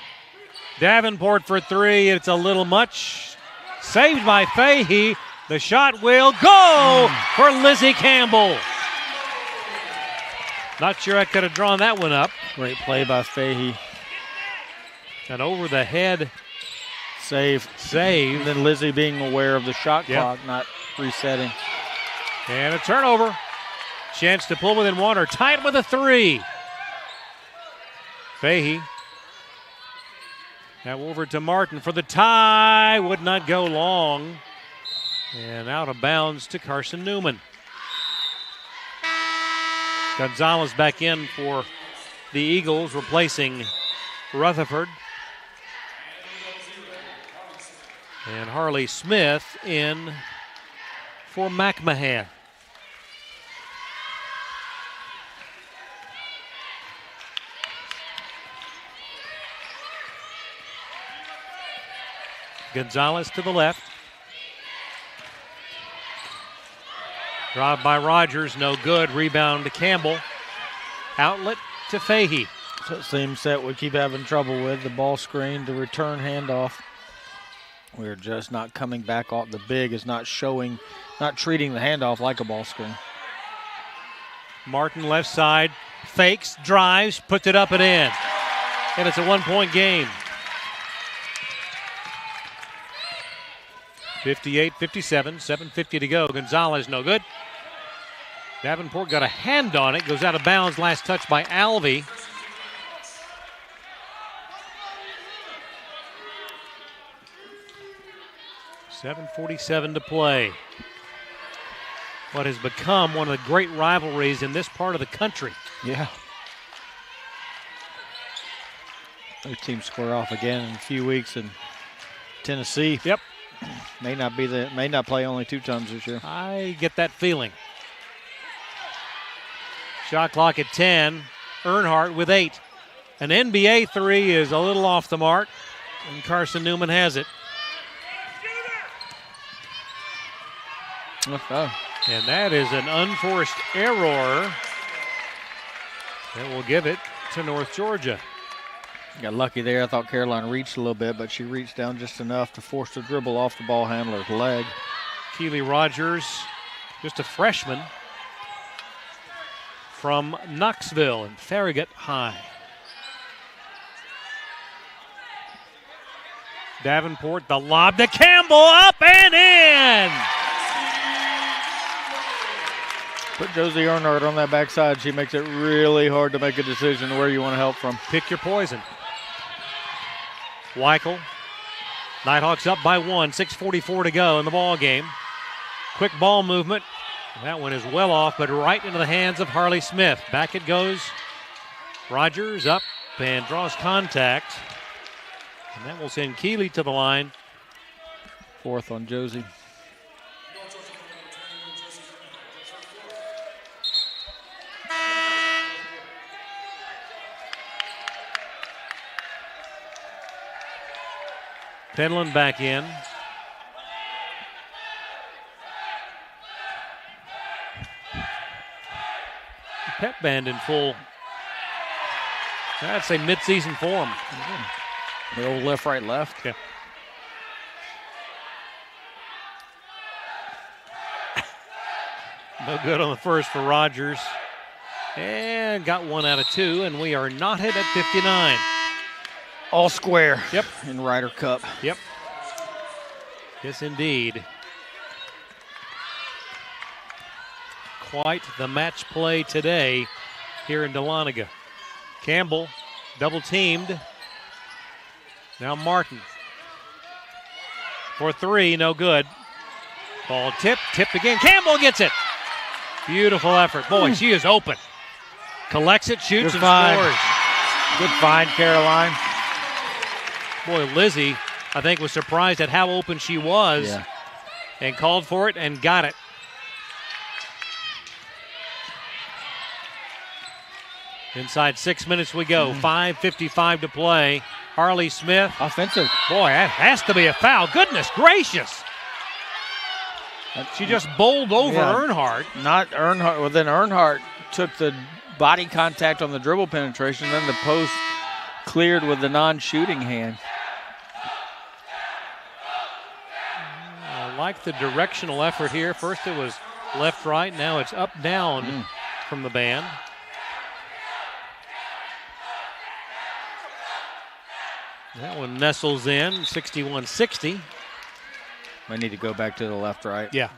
[SPEAKER 1] Davenport for 3. It's a little much. Saved by Fahey. The shot will go for Lizzie Campbell. Not sure I could have drawn that one up.
[SPEAKER 2] Great play by Fahey.
[SPEAKER 1] An over the head
[SPEAKER 2] save.
[SPEAKER 1] And
[SPEAKER 2] then Lizzie being aware of the shot clock, not resetting.
[SPEAKER 1] And a turnover. Chance to pull within one or tie it with a 3. Fahey. Now over to Martin for the tie. Would not go long. And out of bounds to Carson-Newman. Gonzalez back in for the Eagles, replacing Rutherford. And Harley Smith in for McMahon. Gonzalez to the left. Drive by Rogers, no good. Rebound to Campbell. Outlet to Fahey.
[SPEAKER 2] So same set we keep having trouble with. The ball screen, the return handoff. We're just not coming back off. The big is not showing, not treating the handoff like a ball screen.
[SPEAKER 1] Martin left side, fakes, drives, puts it up and in. And it's a 1-point game. 58-57, 7:50 to go. Gonzalez no good. Davenport got a hand on it, goes out of bounds. Last touch by Alvey. .47 to play. What has become one of the great rivalries in this part of the country.
[SPEAKER 2] Yeah. Those teams square off again in a few weeks in Tennessee.
[SPEAKER 1] Yep.
[SPEAKER 2] May not play only 2 times this year.
[SPEAKER 1] I get that feeling. Shot clock at 10. Earnhardt with 8. An NBA 3 is a little off the mark, and Carson-Newman has it. And that is an unforced error that will give it to North Georgia.
[SPEAKER 2] Got lucky there. I thought Caroline reached a little bit, but she reached down just enough to force the dribble off the ball handler's leg.
[SPEAKER 1] Keely Rogers, just a freshman from Knoxville and Farragut High. Davenport, the lob to Campbell, up and in!
[SPEAKER 2] Put Josie Earnhardt on that backside. She makes it really hard to make a decision where you want to help from.
[SPEAKER 1] Pick your poison. Weichel. Nighthawks up by 1. 6:44 to go in the ball game. Quick ball movement. That one is well off, but right into the hands of Harley Smith. Back it goes. Rogers up and draws contact. And that will send Keeley to the line.
[SPEAKER 2] 4th on Josie.
[SPEAKER 1] Penland back in. The pep band in full, I'd say mid-season form.
[SPEAKER 2] The old left, right, left.
[SPEAKER 1] Yeah. No good on the first for Rogers. And got 1 out of 2, and we are knotted at 59.
[SPEAKER 2] All square.
[SPEAKER 1] Yep.
[SPEAKER 2] In Ryder Cup.
[SPEAKER 1] Yep. Yes, indeed. Quite the match play today here in Dahlonega. Campbell double teamed. Now Martin. For 3, no good. Ball tipped again. Campbell gets it. Beautiful effort. Boy, she is open. Collects it, shoots, and scores.
[SPEAKER 2] Good find, Caroline.
[SPEAKER 1] Boy, Lizzie, I think, was surprised at how open she was and called for it and got it. Inside 6 minutes we go. 5:55 to play. Harley Smith.
[SPEAKER 2] Offensive.
[SPEAKER 1] Boy, that has to be a foul. Goodness gracious. She just bowled over Earnhardt.
[SPEAKER 2] Not Earnhardt. Well, then Earnhardt took the body contact on the dribble penetration. Then the post cleared with the non-shooting hand.
[SPEAKER 1] I like the directional effort here. First it was left, right. Now it's up, down from the band. That one nestles in, 61-60.
[SPEAKER 2] Might need to go back to the left, right.
[SPEAKER 1] Yeah.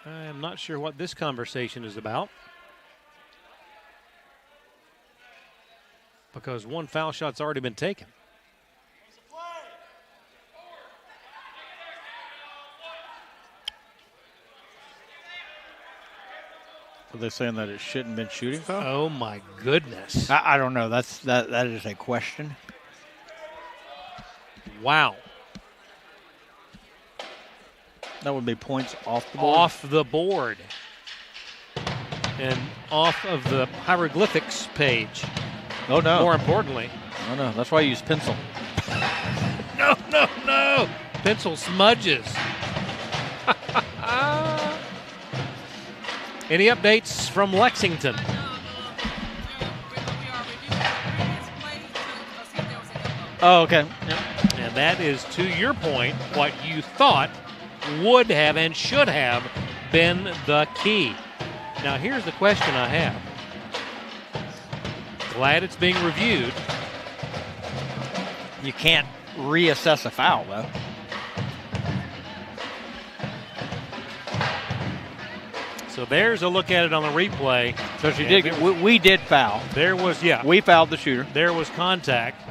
[SPEAKER 1] I'm not sure what this conversation is about, because one foul shot's already been taken.
[SPEAKER 2] Are they saying that it shouldn't have been shooting foul?
[SPEAKER 1] Oh my goodness.
[SPEAKER 2] I don't know. That is a question.
[SPEAKER 1] Wow.
[SPEAKER 2] That would be points off the board.
[SPEAKER 1] Off the board. And off of the hieroglyphics page.
[SPEAKER 2] Oh, no.
[SPEAKER 1] More importantly.
[SPEAKER 2] Oh, no. That's why I use pencil.
[SPEAKER 1] No. Pencil smudges. Any updates from Lexington?
[SPEAKER 2] Oh, okay.
[SPEAKER 1] Yep. And that is, to your point, what you thought would have and should have been the key. Now, here's the question I have. Glad it's being reviewed.
[SPEAKER 2] You can't reassess a foul, though.
[SPEAKER 1] So there's a look at it on the replay.
[SPEAKER 2] So she did. We did foul.
[SPEAKER 1] There was,
[SPEAKER 2] We fouled the shooter.
[SPEAKER 1] There was contact.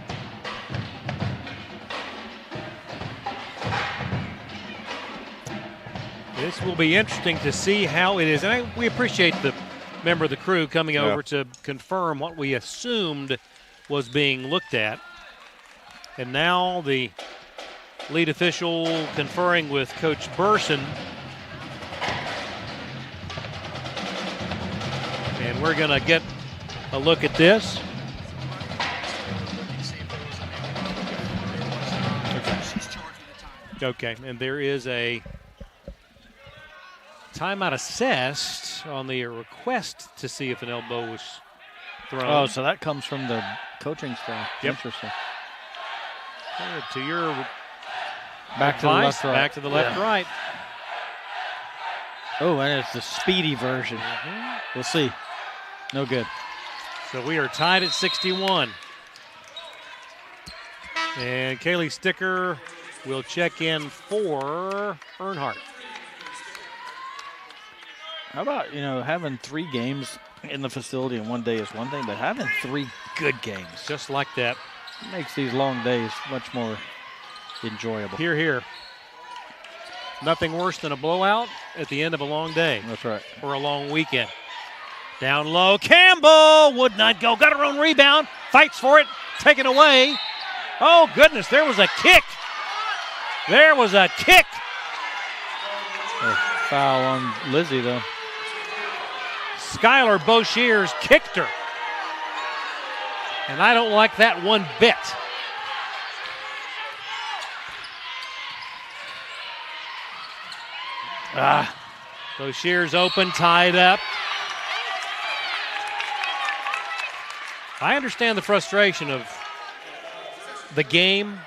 [SPEAKER 1] This will be interesting to see how it is. And we appreciate the member of the crew coming over to confirm what we assumed was being looked at. And now the lead official conferring with Coach Burson. And we're going to get a look at this. Okay, and there is a timeout assessed on the request to see if an elbow was thrown.
[SPEAKER 2] Oh, so that comes from the coaching staff.
[SPEAKER 1] Yep.
[SPEAKER 2] Interesting.
[SPEAKER 1] To your
[SPEAKER 2] back to the left, right.
[SPEAKER 1] Back to the left, right.
[SPEAKER 2] Oh, and it's the speedy version. We'll see. No good.
[SPEAKER 1] So we are tied at 61. And Kaylee Sticker will check in for Earnhardt.
[SPEAKER 2] How about, having 3 games in the facility in one day is one thing, but having 3 good games
[SPEAKER 1] just like that
[SPEAKER 2] makes these long days much more enjoyable.
[SPEAKER 1] Hear, hear. Nothing worse than a blowout at the end of a long day.
[SPEAKER 2] That's right.
[SPEAKER 1] Or a long weekend. Down low, Campbell would not go. Got her own rebound, fights for it, taken away. Oh, goodness, there was a kick. There was a kick.
[SPEAKER 2] A foul on Lizzie, though.
[SPEAKER 1] Skylar Boshiers kicked her. And I don't like that one bit. Boshiers open, tied up. I understand the frustration of the game,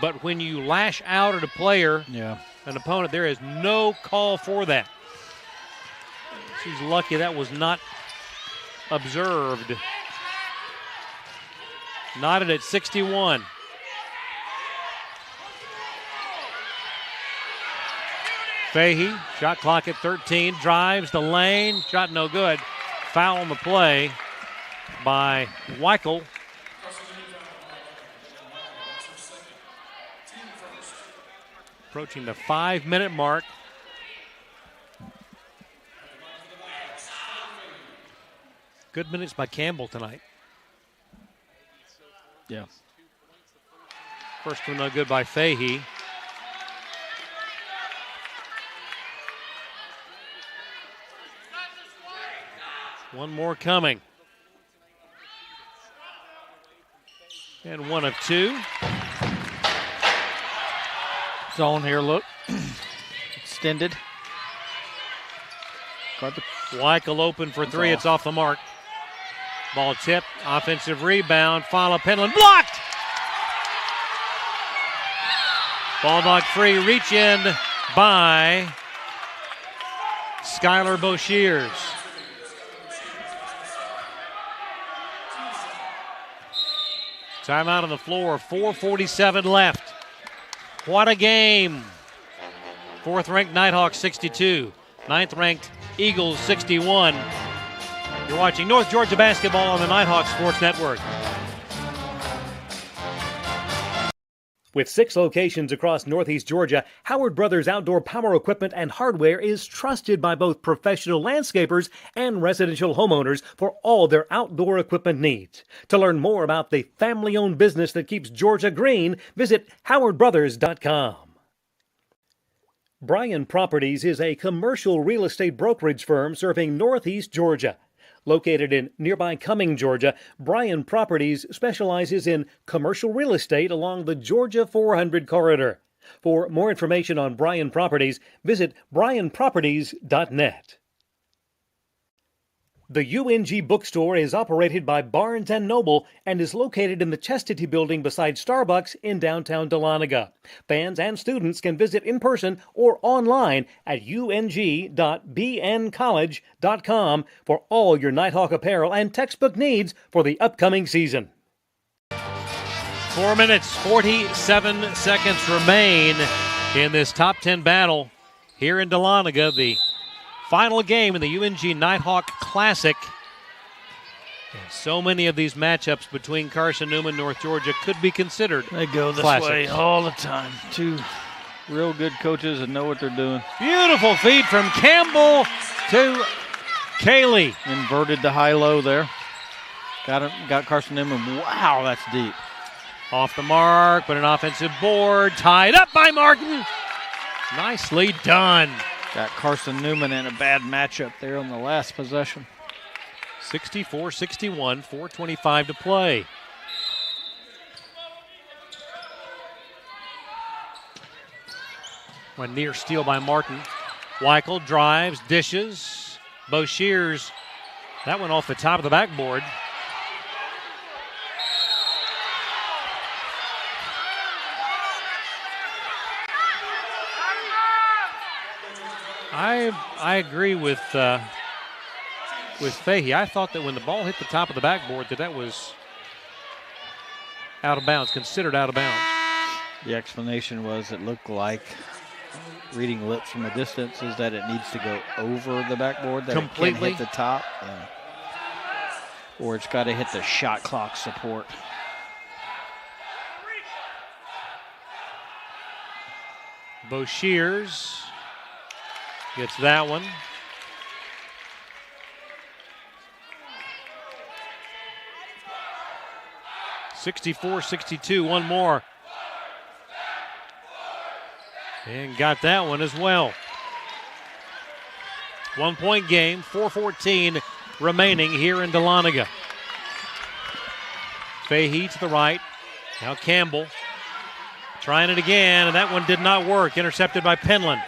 [SPEAKER 1] but when you lash out at a player, an opponent, there is no call for that. She's lucky that was not observed. Knotted at 61. Fahey, shot clock at 13, drives the lane, shot no good. Foul on the play by Weichel. Approaching the 5-minute mark. Good minutes by Campbell tonight.
[SPEAKER 2] Yeah.
[SPEAKER 1] First one no good by Fahey. One more coming. And one of 2.
[SPEAKER 2] Zone here, look. Extended.
[SPEAKER 1] Weichel open for 3. It's off the mark. Ball tipped. Offensive rebound. Fala Penland blocked. Ball knocked free. Reach in by Skylar Boshiers. Timeout on the floor. 4:47 left. What a game. 4th-ranked Nighthawks 62. 9th-ranked Eagles 61. You're watching North Georgia basketball on the Nighthawk Sports Network.
[SPEAKER 5] With 6 locations across Northeast Georgia, Howard Brothers Outdoor Power Equipment and Hardware is trusted by both professional landscapers and residential homeowners for all their outdoor equipment needs. To learn more about the family-owned business that keeps Georgia green, visit howardbrothers.com. Bryan Properties is a commercial real estate brokerage firm serving Northeast Georgia. Located in nearby Cumming, Georgia, Bryan Properties specializes in commercial real estate along the Georgia 400 corridor. For more information on Bryan Properties, visit bryanproperties.net. The UNG bookstore is operated by Barnes & Noble and is located in the Chastity Building beside Starbucks in downtown Dahlonega. Fans and students can visit in person or online at ung.bncollege.com for all your Nighthawk apparel and textbook needs for the upcoming season.
[SPEAKER 1] 4 minutes, 47 seconds remain in this top 10 battle here in Dahlonega, the final game in the UNG Nighthawk Classic. And so many of these matchups between Carson-Newman and North Georgia could be considered
[SPEAKER 2] They go this
[SPEAKER 1] classics.
[SPEAKER 2] way all the time. Two real good coaches that know what they're doing.
[SPEAKER 1] Beautiful feed from Campbell to Cayley.
[SPEAKER 2] Inverted to high-low there. Got Carson-Newman. Wow, that's deep.
[SPEAKER 1] Off the mark, but an offensive board. Tied up by Martin. Nicely done.
[SPEAKER 2] Got Carson-Newman in a bad matchup there on the last possession.
[SPEAKER 1] 64-61, 4:25 to play. One near steal by Martin. Weichel drives, dishes. Boshears. That one off the top of the backboard. I agree with Fahey. I thought that when the ball hit the top of the backboard that was out of bounds, considered out of bounds.
[SPEAKER 2] The explanation was it looked like, reading lips from a distance, is that it needs to go over the backboard, that
[SPEAKER 1] completely
[SPEAKER 2] it can't hit the top. Yeah. Or it's got to hit the shot clock support.
[SPEAKER 1] Boshears gets that one. (64-62), one more. And got that one as well. 1 point game, 4:14 remaining here in Dahlonega. Fahey to the right. Now Campbell trying it again, and that one did not work. Intercepted by Penland.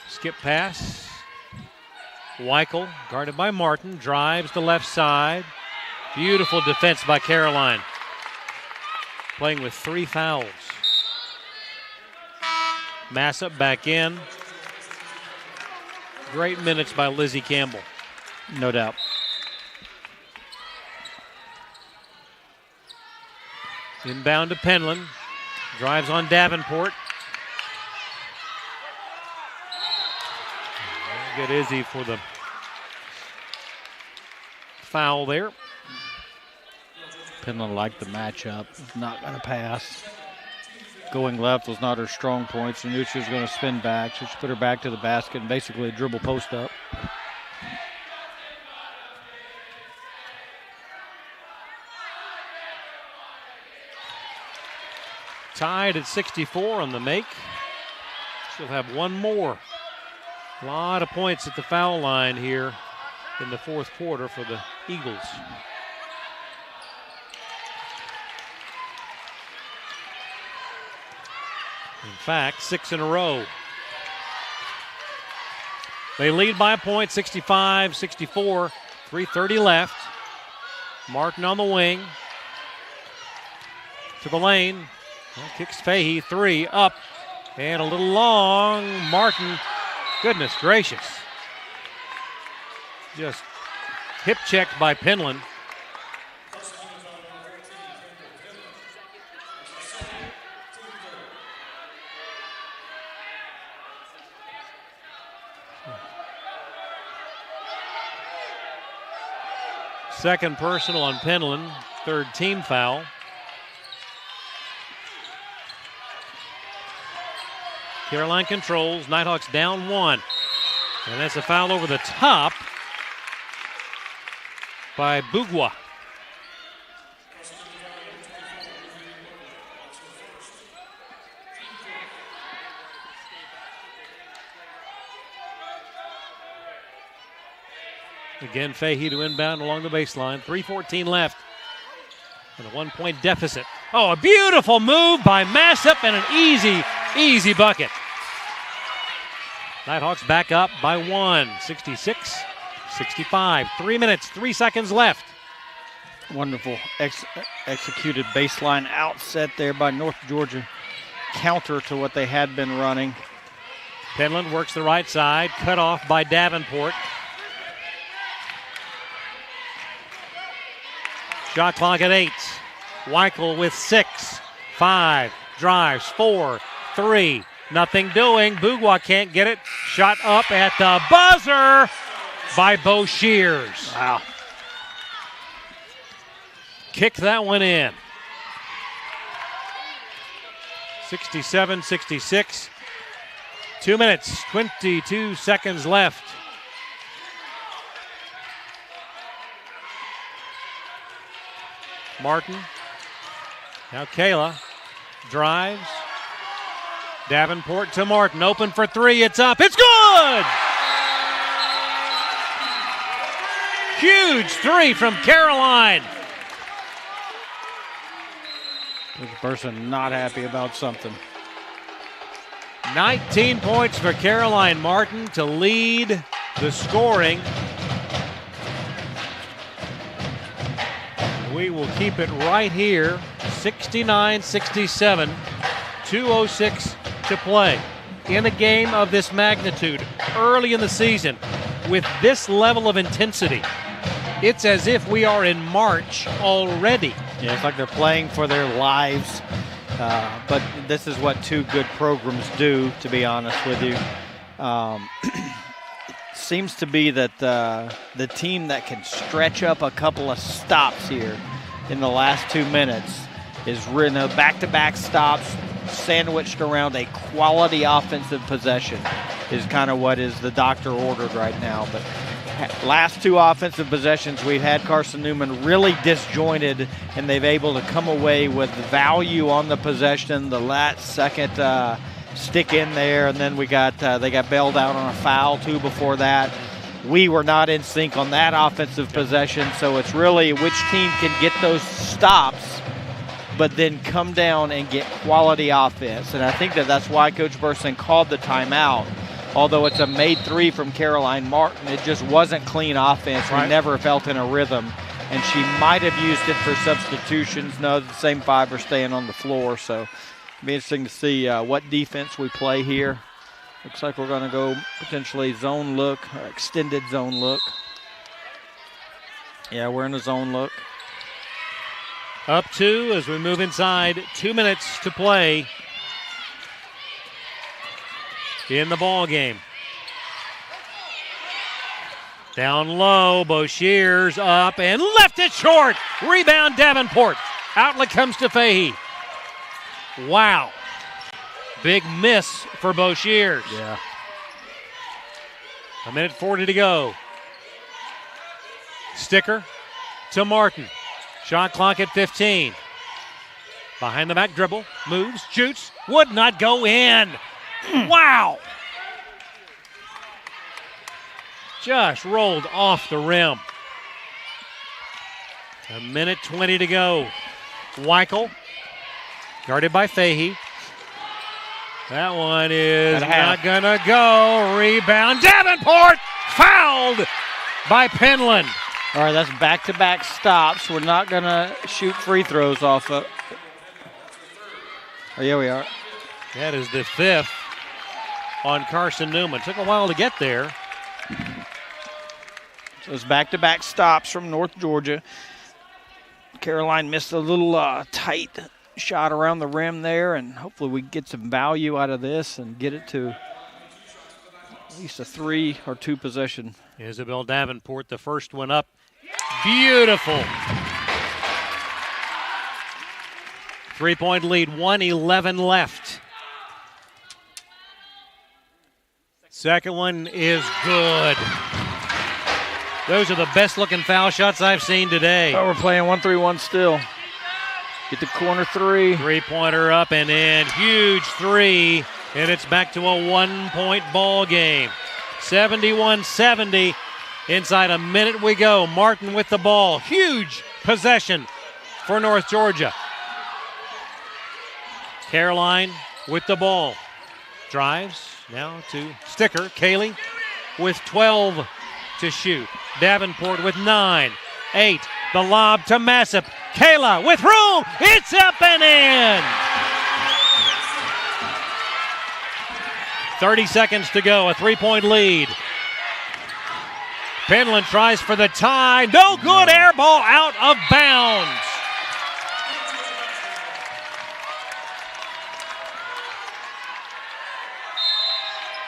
[SPEAKER 1] Skip pass. Weichel, guarded by Martin, drives the left side. Beautiful defense by Caroline. Playing with 3 fouls. Massa back in. Great minutes by Lizzie Campbell.
[SPEAKER 2] No doubt.
[SPEAKER 1] Inbound to Penland. Drives on Davenport. Good Izzy for the foul there.
[SPEAKER 2] Penland liked the matchup. Not going to pass. Going left was not her strong point. She knew she was going to spin back, so she put her back to the basket and basically dribble post up.
[SPEAKER 1] Tied at 64 on the make. She'll have one more. A lot of points at the foul line here in the fourth quarter for the Eagles. In fact, 6 in a row. They lead by a point, 65-64, 3:30 left. Martin on the wing. To the lane. Kicks Fahey, 3 up and a little long. Martin, goodness gracious. Just hip checked by Penland. Second personal on Penland, third team foul. Caroline controls, Nighthawks down 1. And that's a foul over the top by Bougua. Again, Fahey to inbound along the baseline. 3:14 left. And a 1 point deficit. Oh, a beautiful move by Massip and an easy bucket. Nighthawks back up by 1, 66-65. 3 minutes, 3 seconds left.
[SPEAKER 2] Wonderful executed baseline outset there by North Georgia. Counter to what they had been running.
[SPEAKER 1] Penland works the right side, cut off by Davenport. Shot clock at 8. Weichel with 6, 5, drives, 4, 3, nothing doing. Bougua can't get it. Shot up at the buzzer by Bo Shears.
[SPEAKER 2] Wow.
[SPEAKER 1] Kick that one in. 67-66. 2 minutes, 22 seconds left. Martin. Now Kayla drives. Davenport to Martin. Open for 3. It's up. It's good! Huge 3 from Caroline.
[SPEAKER 2] This person not happy about something.
[SPEAKER 1] 19 points for Caroline Martin to lead the scoring. We will keep it right here. 69-67. 2:06 to play. In a game of this magnitude, early in the season, with this level of intensity, it's as if we are in March already.
[SPEAKER 2] Yeah, it's like they're playing for their lives. But this is what two good programs do, to be honest with you. Seems to be that the team that can stretch up a couple of stops here in the last 2 minutes is back-to-back stops sandwiched around a quality offensive possession is kind of what is the doctor ordered right now. But last 2 offensive possessions, we've had Carson-Newman really disjointed, and they've able to come away with value on the possession. The last second stick in there, and then they got bailed out on a foul too before that. We were not in sync on that offensive possession, so it's really which team can get those stops but then come down and get quality offense. And I think that's why Coach Burson called the timeout. Although it's a made 3 from Caroline Martin, it just wasn't clean offense.
[SPEAKER 1] Right.
[SPEAKER 2] We never felt in a rhythm. And she might have used it for substitutions. No, the same 5 are staying on the floor. So it'll be interesting to see what defense we play here. Looks like we're going to go potentially zone look, or extended zone look. Yeah, we're in a zone look.
[SPEAKER 1] Up 2 as we move inside. 2 minutes to play in the ball game. Down low, Bo Shears up and left it short. Rebound Davenport. Outlet comes to Fahey. Wow. Big miss for Bo Shears.
[SPEAKER 2] Yeah.
[SPEAKER 1] 1:40 to go. Sticker to Martin. Shot clock at 15. Behind the back dribble, moves, shoots, would not go in. Wow! Just rolled off the rim. 1:20 to go. Weichel, guarded by Fahey. That one is not gonna go. Rebound, Davenport, fouled by Penland.
[SPEAKER 2] All right, that's back-to-back stops. We're not gonna shoot free throws off of. Oh, yeah, we are.
[SPEAKER 1] That is the 5th on Carson-Newman. Took a while to get there.
[SPEAKER 2] So it's back-to-back stops from North Georgia. Caroline missed a little tight shot around the rim there, and hopefully we get some value out of this and get it to at least a 3 or 2 possession.
[SPEAKER 1] Isabel Davenport, the first one up. Beautiful. 3-point lead, 1:11 left. Second one is good. Those are the best looking foul shots I've seen today.
[SPEAKER 2] Oh, we're playing 1-3-1 still. Get the corner 3.
[SPEAKER 1] 3-pointer up and in. Huge 3. And it's back to a 1-point ball game. 71-70. Inside a minute we go. Martin with the ball. Huge possession for North Georgia. Caroline with the ball. Drives now to Sticker. Kaylee with 12 to shoot. Davenport with 9. 8. The lob to Massip. Kayla with room. It's up and in. 30 seconds to go. A 3-point lead. Penland tries for the tie. No good. Air ball out of bounds.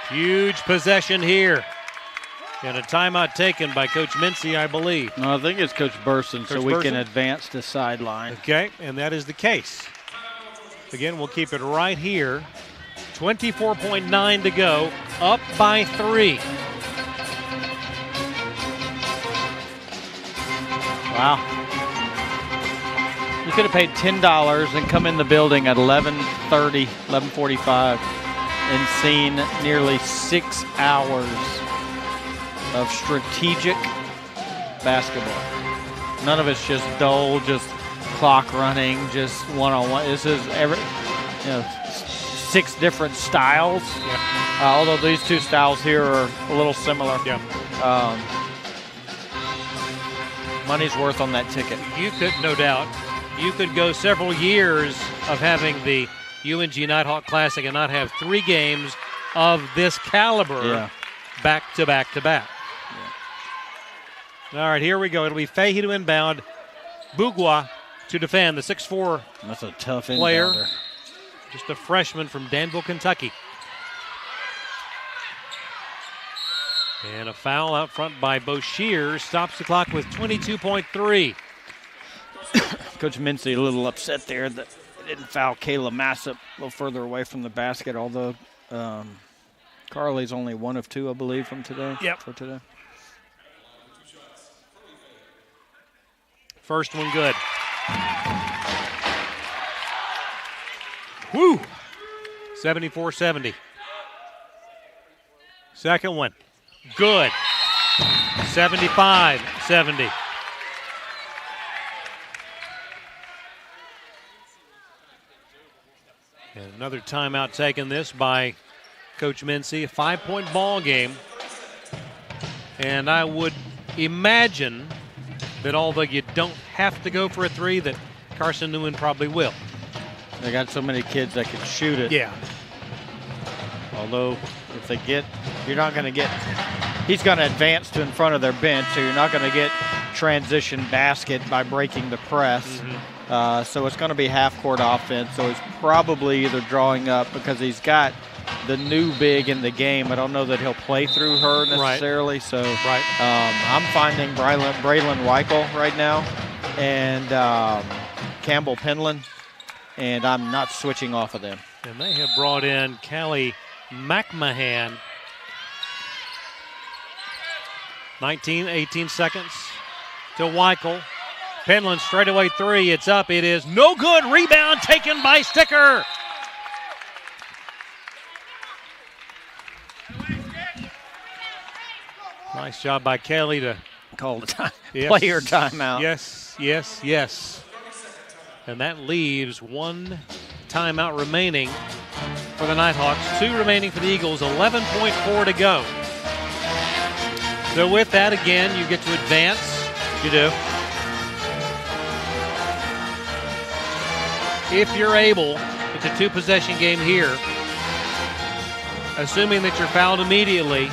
[SPEAKER 1] Huge possession here. And a timeout taken by Coach Mincy, I believe.
[SPEAKER 2] No, I think it's Coach Burson, so we can advance to sideline.
[SPEAKER 1] Okay, and that is the case. Again, we'll keep it right here. 24.9 to go, up by 3.
[SPEAKER 2] Wow. You could have paid $10 and come in the building at 11:30, 11:45 and seen nearly 6 hours of strategic basketball. None of it's just dull, just clock running, just one-on-one. This is 6 different styles. Yeah. Although these 2 styles here are a little similar.
[SPEAKER 1] Yeah.
[SPEAKER 2] Money's worth on that ticket.
[SPEAKER 1] You could, no doubt, you could go several years of having the UNG Nighthawk Classic and not have 3 games of this caliber back to back to back. Yeah. All right, here we go. It'll be Fahey to inbound, Bougua to defend, the 6'4"
[SPEAKER 2] That's a tough
[SPEAKER 1] player.
[SPEAKER 2] Inbounder.
[SPEAKER 1] Just a freshman from Danville, Kentucky. And a foul out front by Boshier stops the clock with 22.3.
[SPEAKER 2] Coach Mincy a little upset there that they didn't foul Kayla Massip a little further away from the basket, although Carly's only 1 of 2, I believe, from today.
[SPEAKER 1] Yep.
[SPEAKER 2] For today.
[SPEAKER 1] First one good. Woo! 74-70. Second one. Good. 75-70. And another timeout taken this by Coach Mincy. A 5-point ball game. And I would imagine that although you don't have to go for a 3, that Carson-Newman probably will.
[SPEAKER 2] They got so many kids that can shoot it.
[SPEAKER 1] Yeah.
[SPEAKER 2] Although, if they get, you're not going to get, he's going to advance to in front of their bench, so you're not going to get transition basket by breaking the press. Mm-hmm. So it's going to be half-court offense. So he's probably either drawing up because he's got the new big in the game. I don't know that he'll play through her necessarily. Right. So I'm finding Braylon Weichel right now and Campbell Penland, and I'm not switching off of them.
[SPEAKER 1] And they have brought in Callie McMahon. 18 seconds to Weichel. Penland straightaway 3. It's up. It is no good. Rebound taken by Sticker. Nice job by Kelly to
[SPEAKER 2] call the player timeout.
[SPEAKER 1] Yes. And that leaves 1 timeout remaining for the Nighthawks. 2 remaining for the Eagles. 11.4 to go. So with that, again, you get to advance. You do. If you're able, it's a 2-possession game here. Assuming that you're fouled immediately,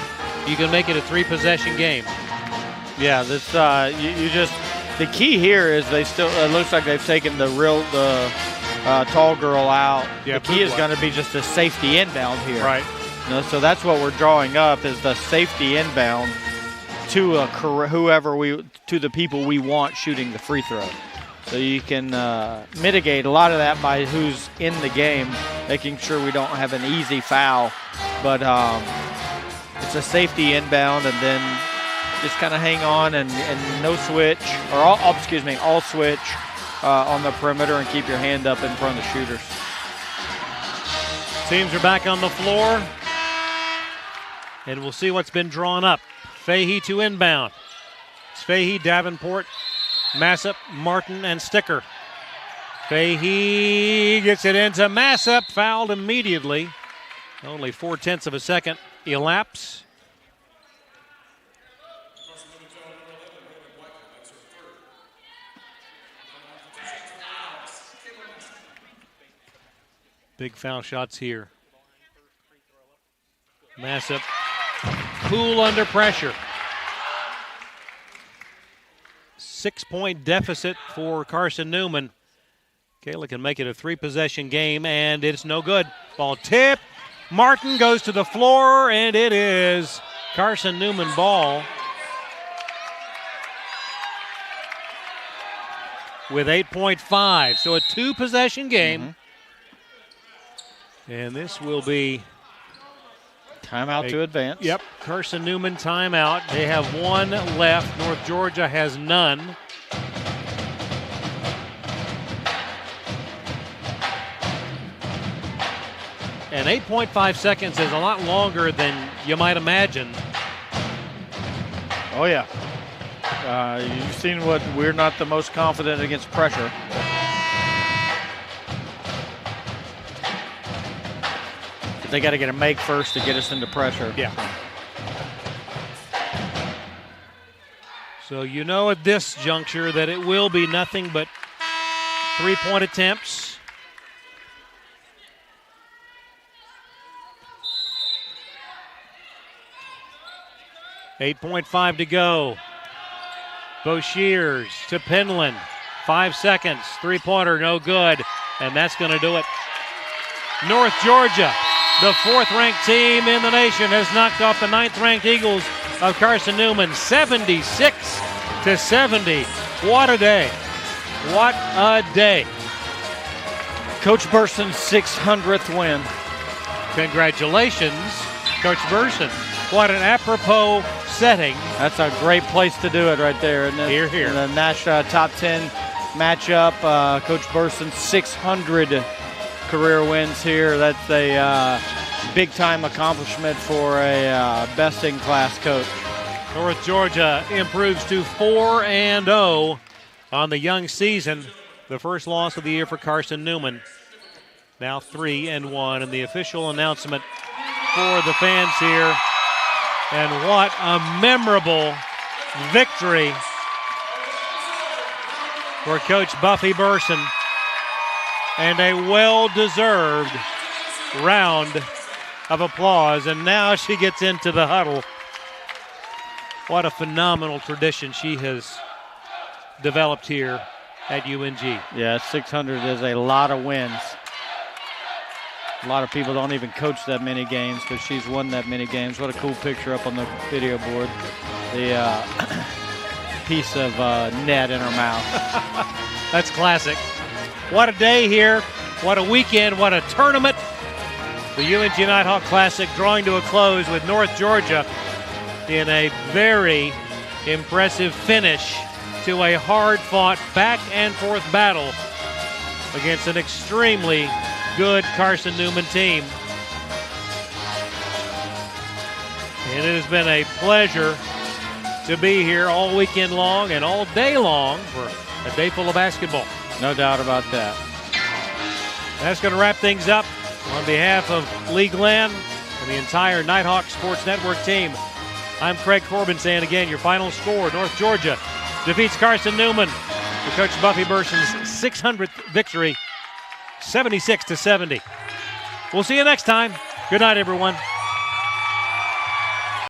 [SPEAKER 1] you can make it a 3-possession game.
[SPEAKER 2] Yeah, this you just, the key here is they still, it looks like they've taken the tall girl out.
[SPEAKER 1] Yeah,
[SPEAKER 2] the key is going to be just a safety inbound here.
[SPEAKER 1] Right.
[SPEAKER 2] So that's what we're drawing up is the safety inbound to to the people we want shooting the free throw. So you can mitigate a lot of that by who's in the game, making sure we don't have an easy foul. But it's a safety inbound, and then just kind of hang on and no switch, or all switch on the perimeter and keep your hand up in front of the shooters.
[SPEAKER 1] Teams are back on the floor, and we'll see what's been drawn up. Fahey to inbound. It's Fahey, Davenport, Massip, Martin, and Sticker. Fahey gets it into Massup, fouled immediately. Only 0.4 of a second elapse. Big foul shots here. Massup cool under pressure. 6-point deficit for Carson-Newman. Kayla can make it a 3-possession game, and it's no good. Ball tip. Martin goes to the floor, and it is Carson-Newman ball. With 8.5, so a 2-possession game. And this will be
[SPEAKER 2] timeout to advance.
[SPEAKER 1] Yep, Carson-Newman timeout. They have one left. North Georgia has none. And 8.5 seconds is a lot longer than you might imagine.
[SPEAKER 2] Oh, yeah. You've seen what we're not the most confident against pressure. But they got to get a make first to get us into pressure.
[SPEAKER 1] Yeah. So you know at this juncture that it will be nothing but 3-point attempts. .5 to go. Boshears to Penland. 5 seconds. 3-pointer, no good. And that's going to do it. North Georgia, the 4th-ranked team in the nation, has knocked off the 9th-ranked Eagles of Carson-Newman 76-70. What a day. What a day.
[SPEAKER 2] Coach Burson's 600th win.
[SPEAKER 1] Congratulations, Coach Burson. What an apropos setting.
[SPEAKER 2] That's a great place to do it right there. Isn't it?
[SPEAKER 1] Here, here.
[SPEAKER 2] In the national top 10 matchup, Coach Burson's 600 career wins here. That's a big-time accomplishment for a best-in-class coach.
[SPEAKER 1] North Georgia improves to 4-0 on the young season. The first loss of the year for Carson-Newman. Now 3-1, and the official announcement for the fans here. And what a memorable victory for Coach Buffy Burson. And a well-deserved round of applause. And now she gets into the huddle. What a phenomenal tradition she has developed here at UNG.
[SPEAKER 2] Yeah, 600 is a lot of wins. A lot of people don't even coach that many games, but she's won that many games. What a cool picture up on the video board. The piece of net in her mouth.
[SPEAKER 1] That's classic. What a day here. What a weekend. What a tournament. The UNG Nighthawk Classic drawing to a close with North Georgia in a very impressive finish to a hard-fought back-and-forth battle against an extremely good Carson-Newman team. And it has been a pleasure to be here all weekend long and all day long for a day full of basketball.
[SPEAKER 2] No doubt about that.
[SPEAKER 1] That's going to wrap things up. On behalf of Lee Glenn and the entire Nighthawk Sports Network team, I'm Craig Corbin saying again, your final score, North Georgia defeats Carson-Newman for Coach Buffy Burson's 600th victory, 76-70. We'll see you next time. Good night, everyone.